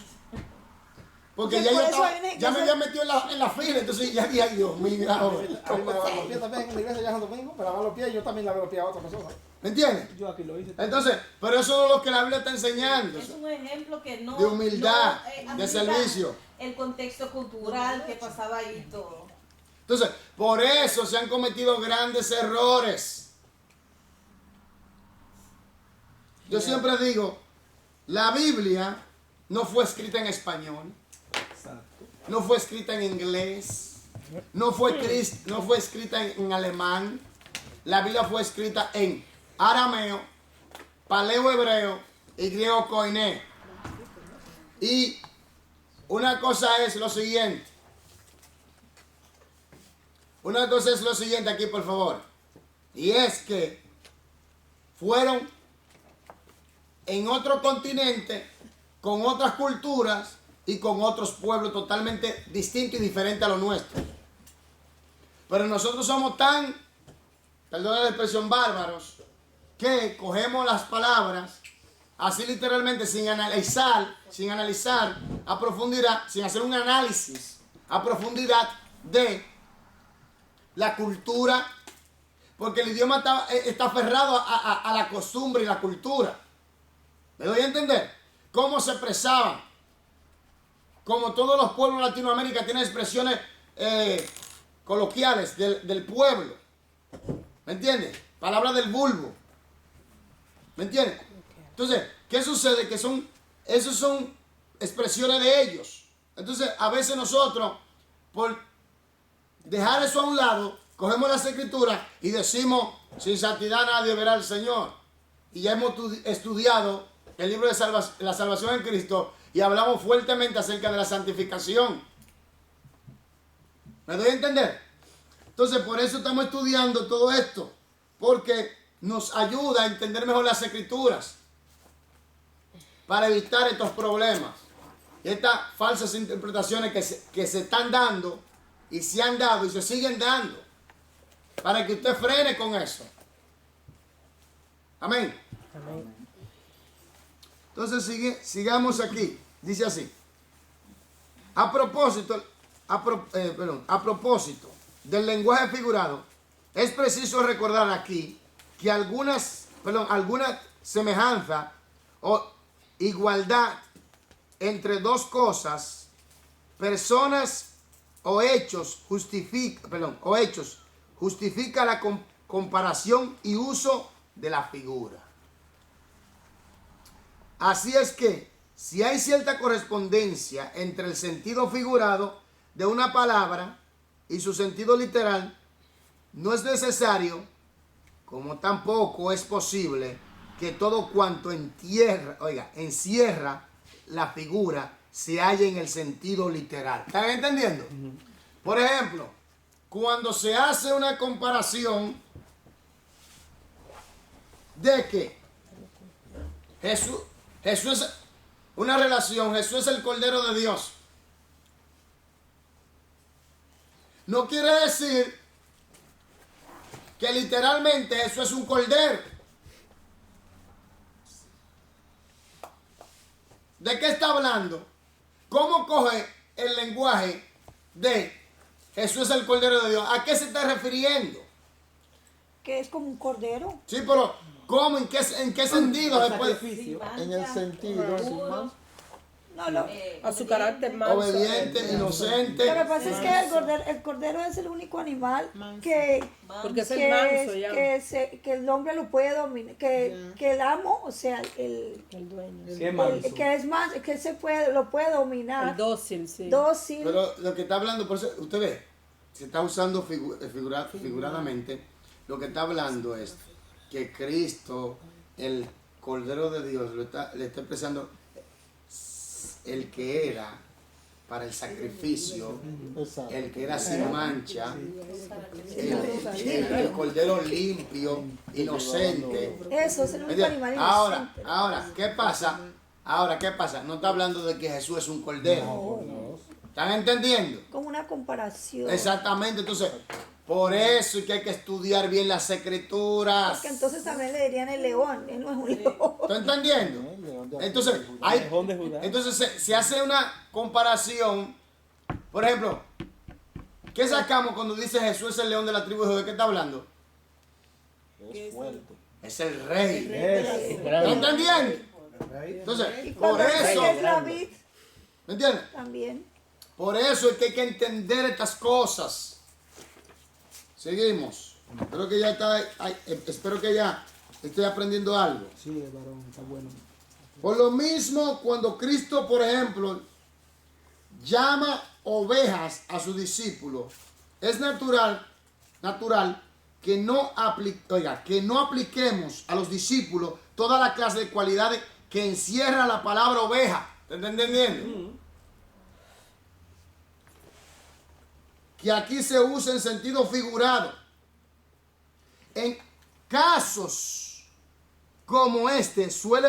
Porque Sí, ya, por yo eso estaba, hay una ya me iglesia- había metido en la fila, entonces ya dije, ay Dios mío, ahora. A mí me lavan los pies también en la iglesia ya es el domingo, me lavan los pies y yo también lavé los pies a otra persona. ¿Me entiendes? Yo aquí lo hice. Entonces, pero eso no es lo que la Biblia está enseñando. Es un ejemplo que no. De humildad, no, de aplica servicio. El contexto cultural que pasaba ahí y todo. Entonces, por eso se han cometido grandes errores. Yo siempre digo, la Biblia no fue escrita en español, Exacto. no fue escrita en inglés, no fue escrita en alemán. La Biblia fue escrita en arameo, paleo hebreo y griego koiné. Y una cosa es lo siguiente. Una cosa es lo siguiente aquí, por favor. Y es que fueron en otro continente, con otras culturas y con otros pueblos totalmente distintos y diferentes a los nuestros. Pero nosotros somos tan, perdón la expresión, bárbaros, que cogemos las palabras así literalmente sin analizar a profundidad, sin hacer un análisis a profundidad de la cultura, porque el idioma está aferrado a la costumbre y la cultura. ¿Me doy a entender? Cómo se expresaban. Como todos los pueblos de Latinoamérica tienen expresiones coloquiales del pueblo. ¿Me entiendes? Palabras del vulgo. ¿Me entiendes? Entonces, ¿qué sucede? Que esos son expresiones de ellos. Entonces, a veces nosotros, por dejar eso a un lado, cogemos las escrituras y decimos, sin santidad nadie verá al Señor. Y ya hemos estudiado el libro de la salvación en Cristo y hablamos fuertemente acerca de la santificación. ¿Me doy a entender? Entonces, por eso estamos estudiando todo esto, porque nos ayuda a entender mejor las escrituras para evitar estos problemas y estas falsas interpretaciones que se están dando y se han dado y se siguen dando, para que usted frene con eso. Amén. Amén. Entonces sigamos aquí. Dice así. A propósito del lenguaje figurado, es preciso recordar aquí que alguna semejanza o igualdad entre dos cosas, personas o hechos justifica la comparación y uso de la figura. Así es que, si hay cierta correspondencia entre el sentido figurado de una palabra y su sentido literal, no es necesario, como tampoco es posible, que todo cuanto encierra la figura se halle en el sentido literal. ¿Están entendiendo? Por ejemplo, cuando se hace una comparación de que Jesús es una relación, Jesús es el Cordero de Dios. No quiere decir que literalmente Jesús es un cordero. ¿De qué está hablando? ¿Cómo coge el lenguaje de Jesús es el Cordero de Dios? ¿A qué se está refiriendo? Que es como un cordero. Sí, pero ¿cómo? ¿En qué sentido? Después, En el sentido, sin más. A su carácter manso. Obediente, inocente. Lo que pasa es que el cordero es el único animal que Porque es el manso ya. que el hombre lo puede dominar, que el amo, o sea, El dueño. que es más, que lo puede dominar. El dócil, sí. Dócil. Pero lo que está hablando, por eso, usted ve, se está usando figuradamente, lo que está hablando es que Cristo, el Cordero de Dios, le está expresando el que era para el sacrificio, Exacto. el que era sin mancha, el Cordero limpio, inocente. Eso es el único animal inocente. Ahora, ¿qué pasa? No está hablando de que Jesús es un Cordero. ¿Están entendiendo? Como una comparación. Exactamente, entonces, por eso es que hay que estudiar bien las escrituras. Porque entonces también le dirían el león, él no es un león. ¿Estás entendiendo? Entonces, se hace una comparación. Por ejemplo, ¿qué sacamos cuando dice Jesús es el león de la tribu de Judá? ¿De qué está hablando? Es fuerte. Es el rey. Yes. ¿Están entendiendo? Entonces, Y por cuando eso, es David, ¿me entiendes? también. Por eso es que hay que entender estas cosas. Seguimos. Espero que ya esté aprendiendo algo. Sí, varón, está bueno. Por lo mismo, cuando Cristo, por ejemplo, llama ovejas a sus discípulos, es natural que no apliquemos a los discípulos toda la clase de cualidades que encierra la palabra oveja. ¿Te estás entendiendo? Que aquí se usa en sentido figurado. En casos como este suele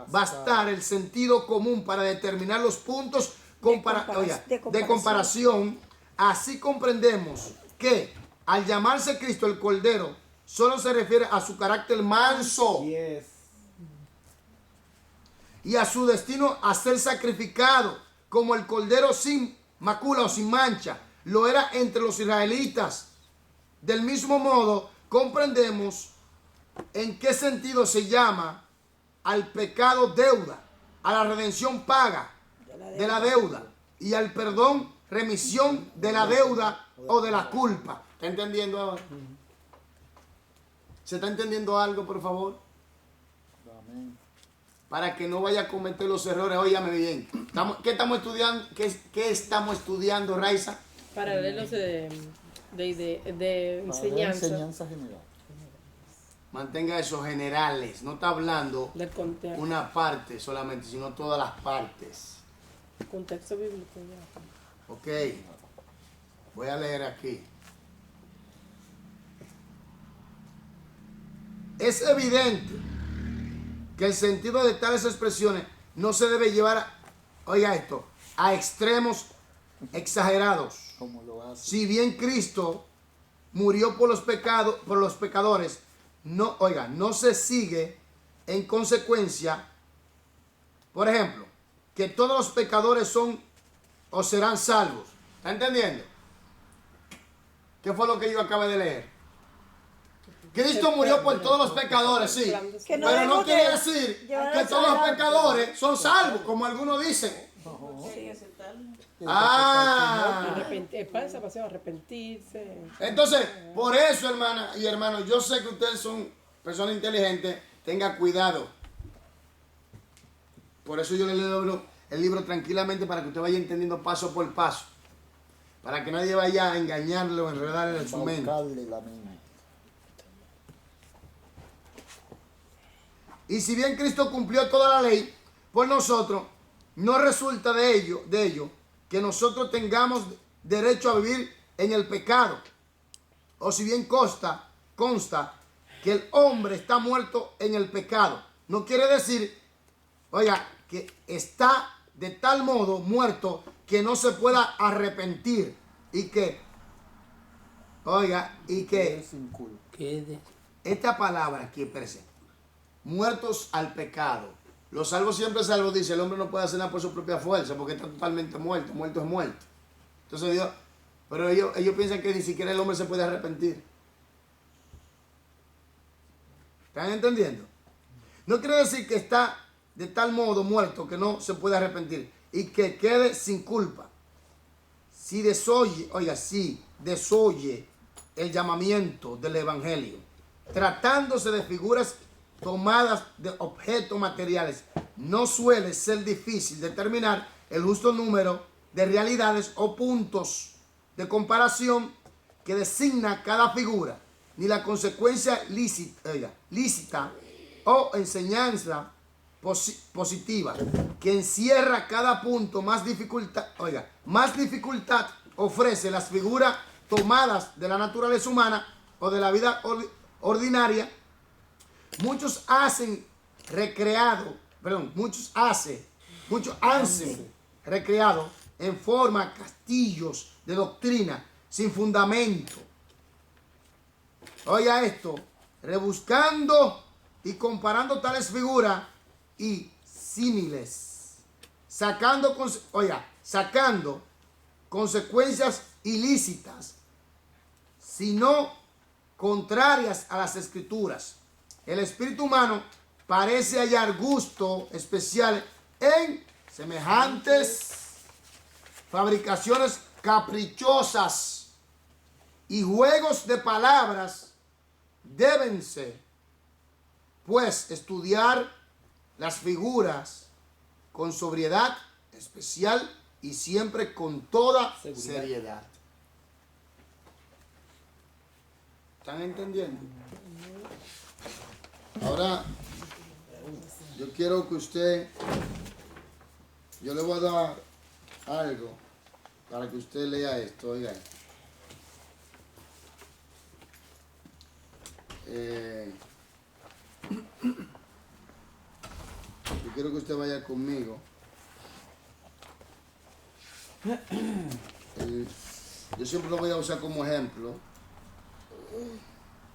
bastar el sentido común para determinar los puntos de comparación. Así comprendemos que al llamarse Cristo el Cordero, solo se refiere a su carácter manso Yes. y a su destino a ser sacrificado, como el Cordero sin macula o sin mancha lo era entre los israelitas. Del mismo modo, comprendemos en qué sentido se llama al pecado deuda, a la redención paga de la deuda y al perdón remisión de la deuda o de la culpa. ¿Está entendiendo ahora? ¿Se está entendiendo algo, por favor? Amén. Para que no vaya a cometer los errores. Óyame bien. ¿Qué estamos estudiando? ¿Qué estamos estudiando, Raiza? Paralelos de enseñanza. Enseñanza general. Mantenga esos generales. No está hablando Del contexto, una parte solamente, sino todas las partes. contexto bíblico. Ya. Ok. Voy a leer aquí. Es evidente que el sentido de tales expresiones no se debe llevar, oiga esto, a extremos exagerados. Como lo hace. Si bien Cristo murió por los pecadores, no se sigue en consecuencia, por ejemplo, que todos los pecadores son o serán salvos. ¿Está entendiendo? ¿Qué fue lo que yo acabé de leer? Cristo murió por todos los pecadores, sí. Que no Pero no debemos quiere de decir llevar que a todos los salvar. pecadores son salvos, como algunos dicen. Sí, aceptarlo. Ah. Para esa pasión, arrepentirse. Entonces, por eso, hermana y hermanos, yo sé que ustedes son personas inteligentes, tenga cuidado. Por eso yo le leo el libro tranquilamente para que usted vaya entendiendo paso por paso. Para que nadie vaya a engañarle o enredarle en su mente. Embaucarle la mente. Y si bien Cristo cumplió toda la ley por nosotros, no resulta de ello que nosotros tengamos derecho a vivir en el pecado. O si bien consta que el hombre está muerto en el pecado. No quiere decir, oiga, que está de tal modo muerto que no se pueda arrepentir. Y que, oiga, y que Sin culpa. esta palabra aquí presente, muertos al pecado. Los salvos siempre salvos, dice, el hombre no puede hacer nada por su propia fuerza porque está totalmente muerto, muerto es muerto. Entonces Dios, pero ellos piensan que ni siquiera el hombre se puede arrepentir. ¿Están entendiendo? No quiere decir que está de tal modo muerto que no se puede arrepentir y que quede sin culpa. Si desoye el llamamiento del evangelio, tratándose de figuras tomadas de objetos materiales, no suele ser difícil determinar el justo número de realidades o puntos de comparación que designa cada figura, ni la consecuencia lícita o enseñanza positiva que encierra cada punto. Más dificultad ofrece las figuras tomadas de la naturaleza humana o de la vida ordinaria. Muchos han recreado en forma castillos de doctrina sin fundamento. Oiga esto, rebuscando y comparando tales figuras y símiles, sacando consecuencias ilícitas, sino contrarias a las escrituras. El espíritu humano parece hallar gusto especial en semejantes fabricaciones caprichosas y juegos de palabras. Débense, pues, estudiar las figuras con sobriedad especial y siempre con toda seriedad. ¿Están entendiendo? Ahora, yo quiero que yo le voy a dar algo para que usted lea esto, oiga. Yo quiero que usted vaya conmigo. Yo siempre lo voy a usar como ejemplo.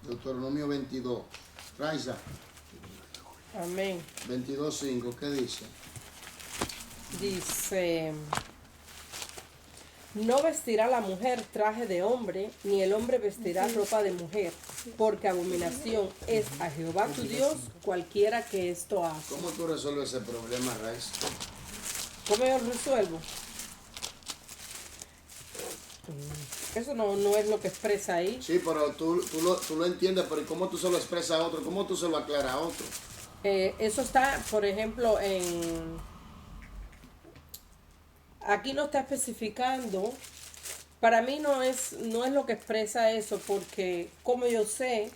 Deuteronomio 22. Raiza. Amén. 22:5, ¿qué dice? Dice, no vestirá la mujer traje de hombre, ni el hombre vestirá ropa de mujer, porque abominación es a Jehová tu Dios cualquiera que esto hace. ¿Cómo tú resuelves ese problema, Raiza? ¿Cómo yo lo resuelvo? Eso no es lo que expresa ahí. Sí, pero tú lo entiendes, pero ¿y cómo tú se lo expresas a otro? ¿Cómo tú se lo aclaras a otro? Eso está, por ejemplo, aquí no está especificando. Para mí no es lo que expresa eso, porque como yo sé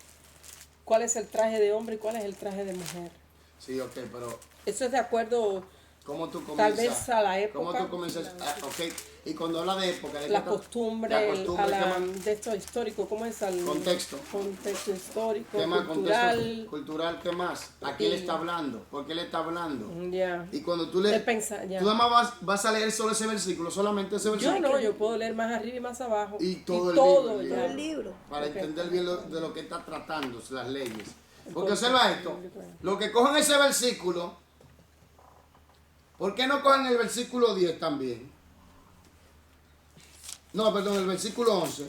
cuál es el traje de hombre y cuál es el traje de mujer. Sí, ok, pero Eso es de acuerdo, ¿cómo tú comienzas? tal vez a la época. ¿Cómo tú comienzas? Ok, y cuando habla de época, ¿de La qué costumbre, la costumbre, ¿qué más? de esto histórico, ¿cómo es el Contexto. contexto histórico, ¿Qué más? cultural? Contexto cultural, ¿qué más? ¿A quién le está hablando? ¿Por qué le está hablando? Ya. Y cuando tú le... Ya. Tú nada más vas a leer solo ese versículo, solamente ese versículo. Yo no, yo puedo leer más arriba y más abajo. Y todo el libro, ya. El libro. Para Ok. entender bien de lo que está tratando las leyes. Porque observa esto, lo que cogen ese versículo, ¿por qué no cogen el versículo 10 también? No, perdón, el versículo 11.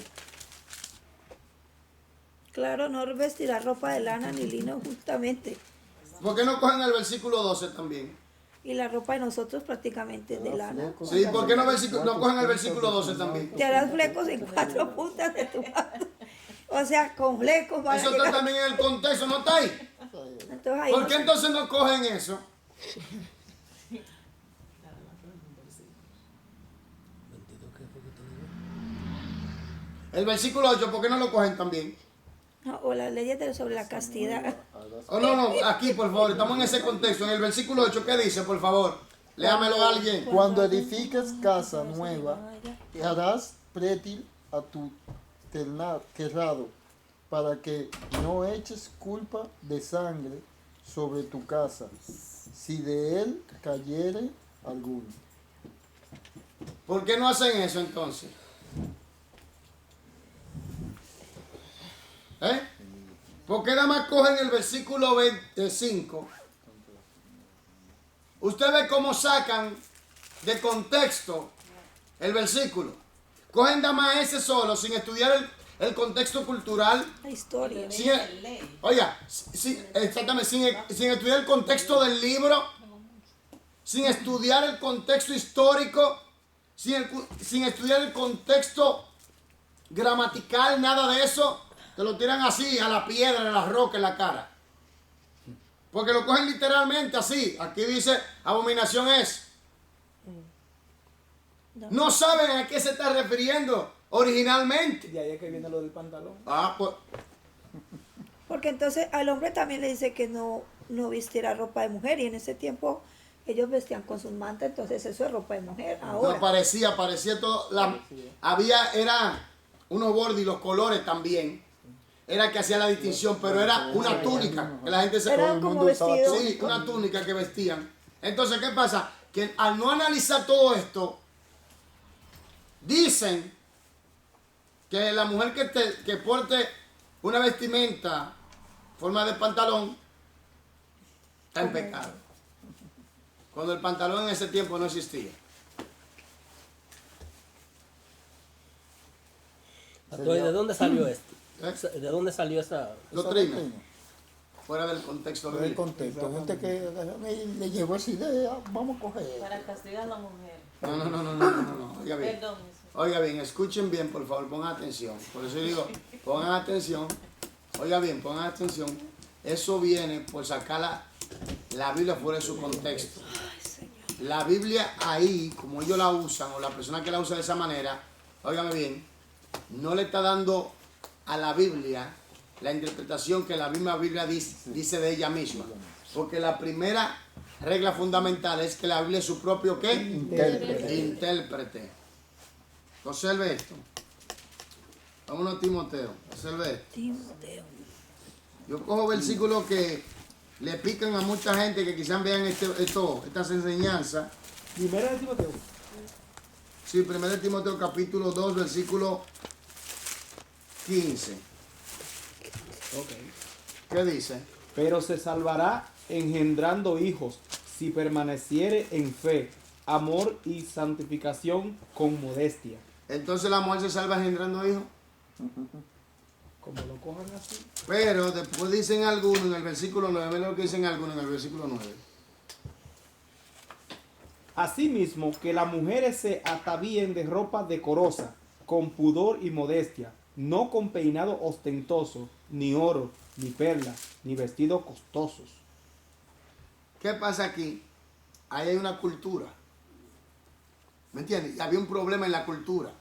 Claro, no vestirá ropa de lana ni lino justamente. ¿Por qué no cogen el versículo 12 también? Y la ropa de nosotros prácticamente es de lana. Sí, ¿por qué no cogen el versículo 12 también? Te harás flecos en 4 puntas de tu mano. O sea, con flecos van Eso a está llegar. también en el contexto, ¿no está ahí? Entonces, ahí ¿Por no- qué entonces no cogen eso? El versículo 8, ¿por qué no lo cogen también? no, o las leyes sobre la castidad. Oh, no, aquí, por favor, estamos en ese contexto. En el versículo 8, ¿qué dice, por favor? Léamelo a alguien. Cuando edifiques casa nueva, harás prétil a tu terrado, para que no eches culpa de sangre sobre tu casa, si de él cayere alguno. ¿Por qué no hacen eso entonces? ¿Eh? ¿Por qué nada más cogen el versículo 25? Usted ve cómo sacan de contexto el versículo. Cogen nada más ese solo, sin estudiar el contexto cultural. La historia. Sin, oiga, exactamente, sin estudiar el contexto del libro, sin estudiar el contexto histórico, sin estudiar el contexto gramatical, nada de eso, te lo tiran así, a la piedra, a la roca, en la cara. Porque lo cogen literalmente así. Aquí dice, abominación es. No saben a qué se está refiriendo originalmente. De ahí es que viene lo del pantalón. Ah, pues... Porque entonces al hombre también le dice que no vistiera ropa de mujer. Y en ese tiempo ellos vestían con sus mantas, entonces eso es ropa de mujer. Ahora. No, parecía todo. Era unos bordes y los colores también. Era que hacía la distinción, pero era una túnica que la gente se Era como vestido. Sí, una túnica que vestían. Entonces, ¿qué pasa? Que al no analizar todo esto, dicen que la mujer que porte una vestimenta forma de pantalón está en pecado. Cuando el pantalón en ese tiempo no existía. Entonces, ¿de dónde salió esto? ¿Eh? ¿De dónde salió esa? Doctrina. Fuera del contexto Del bíblico. contexto, gente que le llegó esa idea, vamos a coger. Para castigar a la mujer. No. Oiga bien. Perdón. Oiga bien, escuchen bien, por favor, pongan atención. Por eso digo, pongan atención. Oiga bien, pongan atención. Eso viene por sacar la Biblia fuera de su contexto. La Biblia ahí, como ellos la usan, o la persona que la usa de esa manera, óigame bien, no le está dando a la Biblia la interpretación que la misma Biblia dice de ella misma. Porque la primera regla fundamental es que la Biblia es su propio ¿qué? Intérprete. Observe esto. Vámonos a Timoteo. Observe esto. Timoteo. Yo cojo versículos que le pican a mucha gente que quizás vean estas enseñanzas. Primera de Timoteo. Sí, 1 Timoteo capítulo 2, versículo 15. ¿Qué dice? Pero se salvará engendrando hijos, si permaneciere en fe, amor y santificación con modestia. Entonces la mujer se salva engendrando hijos. Como lo cojan así. Pero después dicen algunos en el versículo 9, ve lo que dicen algunos en el versículo 9. Asimismo, que las mujeres se atavíen de ropa decorosa, con pudor y modestia, no con peinado ostentoso, ni oro, ni perlas, ni vestidos costosos. ¿Qué pasa aquí? Ahí hay una cultura. ¿Me entiendes? Había un problema en la cultura.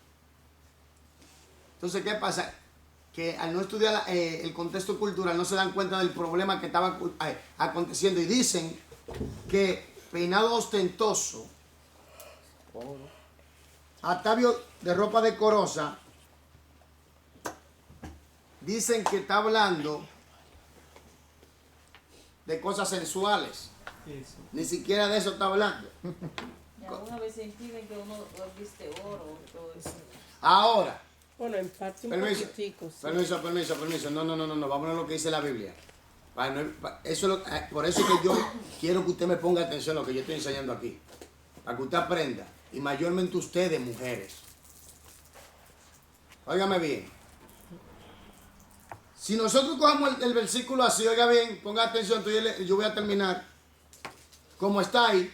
Entonces, ¿qué pasa? Que al no estudiar el contexto cultural no se dan cuenta del problema que estaba aconteciendo y dicen que peinado ostentoso, atavio de ropa decorosa, dicen que está hablando de cosas sensuales. Eso. Ni siquiera de eso está hablando. Y algunas veces impiden que uno viste oro y todo eso. Ahora, Bueno, en parte un permiso, poquitico. Sí. permiso. No. Vamos a lo que dice la Biblia. Por eso es que yo quiero que usted me ponga atención a lo que yo estoy enseñando aquí. Para que usted aprenda. Y mayormente ustedes, mujeres. Óigame bien. Si nosotros cogemos el versículo así, oiga bien, ponga atención, yo voy a terminar. Como está ahí,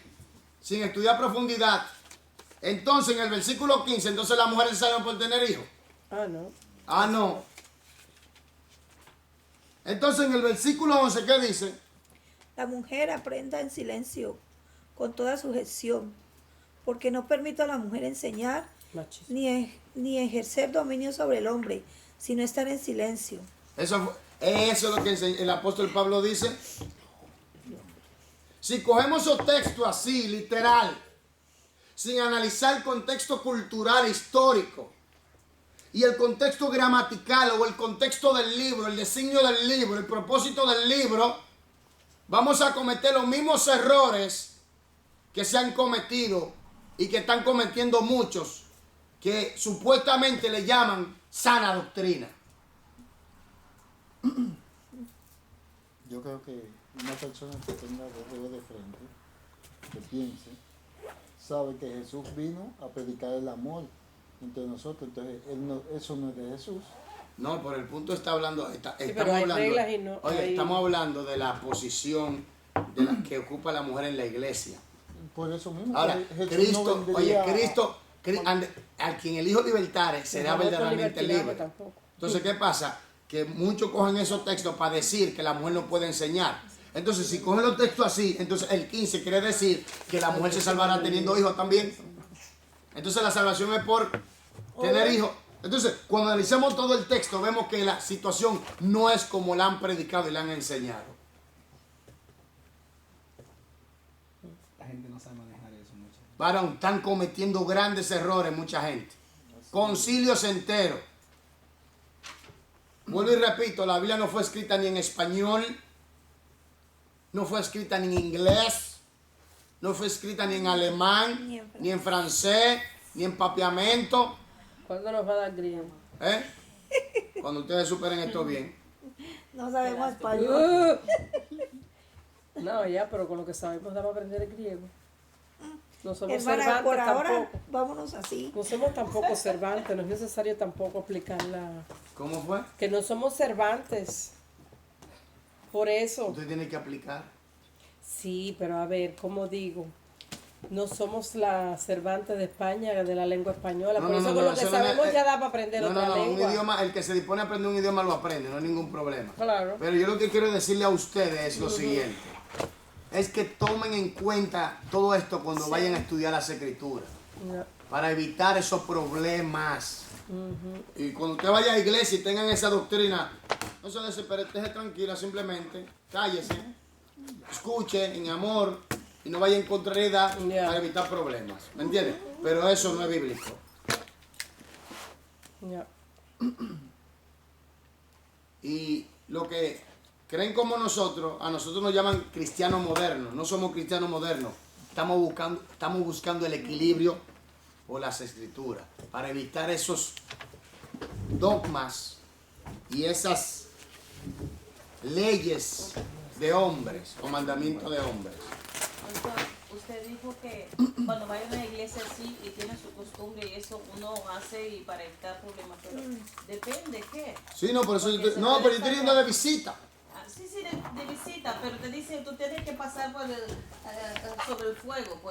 sin estudiar profundidad. Entonces, en el versículo 15, entonces las mujeres se salvan por tener hijos. Ah, no. No. Entonces, en el versículo 11, ¿qué dice? La mujer aprenda en silencio, con toda sujeción, porque no permito a la mujer enseñar Machismo. ni ejercer dominio sobre el hombre, sino estar en silencio. Eso es lo que el apóstol Pablo dice. Si cogemos esos textos así, literal, sin analizar el contexto cultural, histórico, y el contexto gramatical o el contexto del libro, el designio del libro, el propósito del libro, vamos a cometer los mismos errores que se han cometido y que están cometiendo muchos, que supuestamente le llaman sana doctrina. Yo creo que una persona que tenga dos de frente, que piense, sabe que Jesús vino a predicar el amor entre nosotros, entonces eso no es de Jesús. No, por el punto está hablando, pero hay reglas y no hay- estamos habldo de la posición que ocupa la mujer en la iglesia. Por eso mismo. Ahora, que Jesús Cristo, no vendría al quien el Hijo libertare será No, no, verdaderamente con libertinaje libre. tampoco. Entonces, ¿qué pasa? Que muchos cogen esos textos para decir que la mujer no puede enseñar. Entonces, si cogen los textos así, entonces el 15 quiere decir que la mujer se salvará teniendo hijos también. Entonces, la salvación es por tener hijos. Entonces, cuando analizamos todo el texto, vemos que la situación no es como la han predicado y la han enseñado. La gente no sabe manejar eso mucho. Varón, están cometiendo grandes errores mucha gente. Concilios enteros. Vuelvo y repito, la Biblia no fue escrita ni en español, no fue escrita ni en inglés, no fue escrita ni en alemán, ni en francés, ni en papiamento. ¿Cuándo nos va a dar griego? Cuando ustedes superen esto bien. No sabemos español. No, ya, pero con lo que sabemos damos a aprender el griego. No somos Hermana, Cervantes por ahora, tampoco. vámonos así. No somos tampoco Cervantes, no es necesario tampoco aplicar la... ¿Cómo fue? Que no somos Cervantes. Por eso. Usted tiene que aplicar. Sí, pero a ver, ¿cómo digo? No somos la Cervantes de España, de la lengua española. Por eso con lo que eso no sabemos es- ya da para aprender otra un lengua. idioma, el que se dispone a aprender un idioma lo aprende, no hay ningún problema. Claro. Pero yo lo que quiero decirle a ustedes es lo siguiente. Es que tomen en cuenta todo esto cuando vayan a estudiar las escrituras. No. Para evitar esos problemas. Y cuando usted vaya a la iglesia y tengan esa doctrina, no se desespere, esté tranquila, simplemente cállese, escuche en amor y no vaya en contrariedad para evitar problemas. ¿Me entiendes? Pero eso no es bíblico. Ya. Y lo que creen como nosotros, a nosotros nos llaman cristianos modernos. No somos cristianos modernos. Estamos buscando el equilibrio por las escrituras para evitar esos dogmas y esas leyes de hombres o mandamientos de hombres. Entonces, usted dijo que cuando vaya a una iglesia así y tiene su costumbre y eso uno hace y para evitar problemas, pero depende qué. Sí, no, por eso Porque se no, puede pero yo estoy yendo de visita. Sí, de visita, pero te dice, tú tienes que pasar por sobre el fuego, por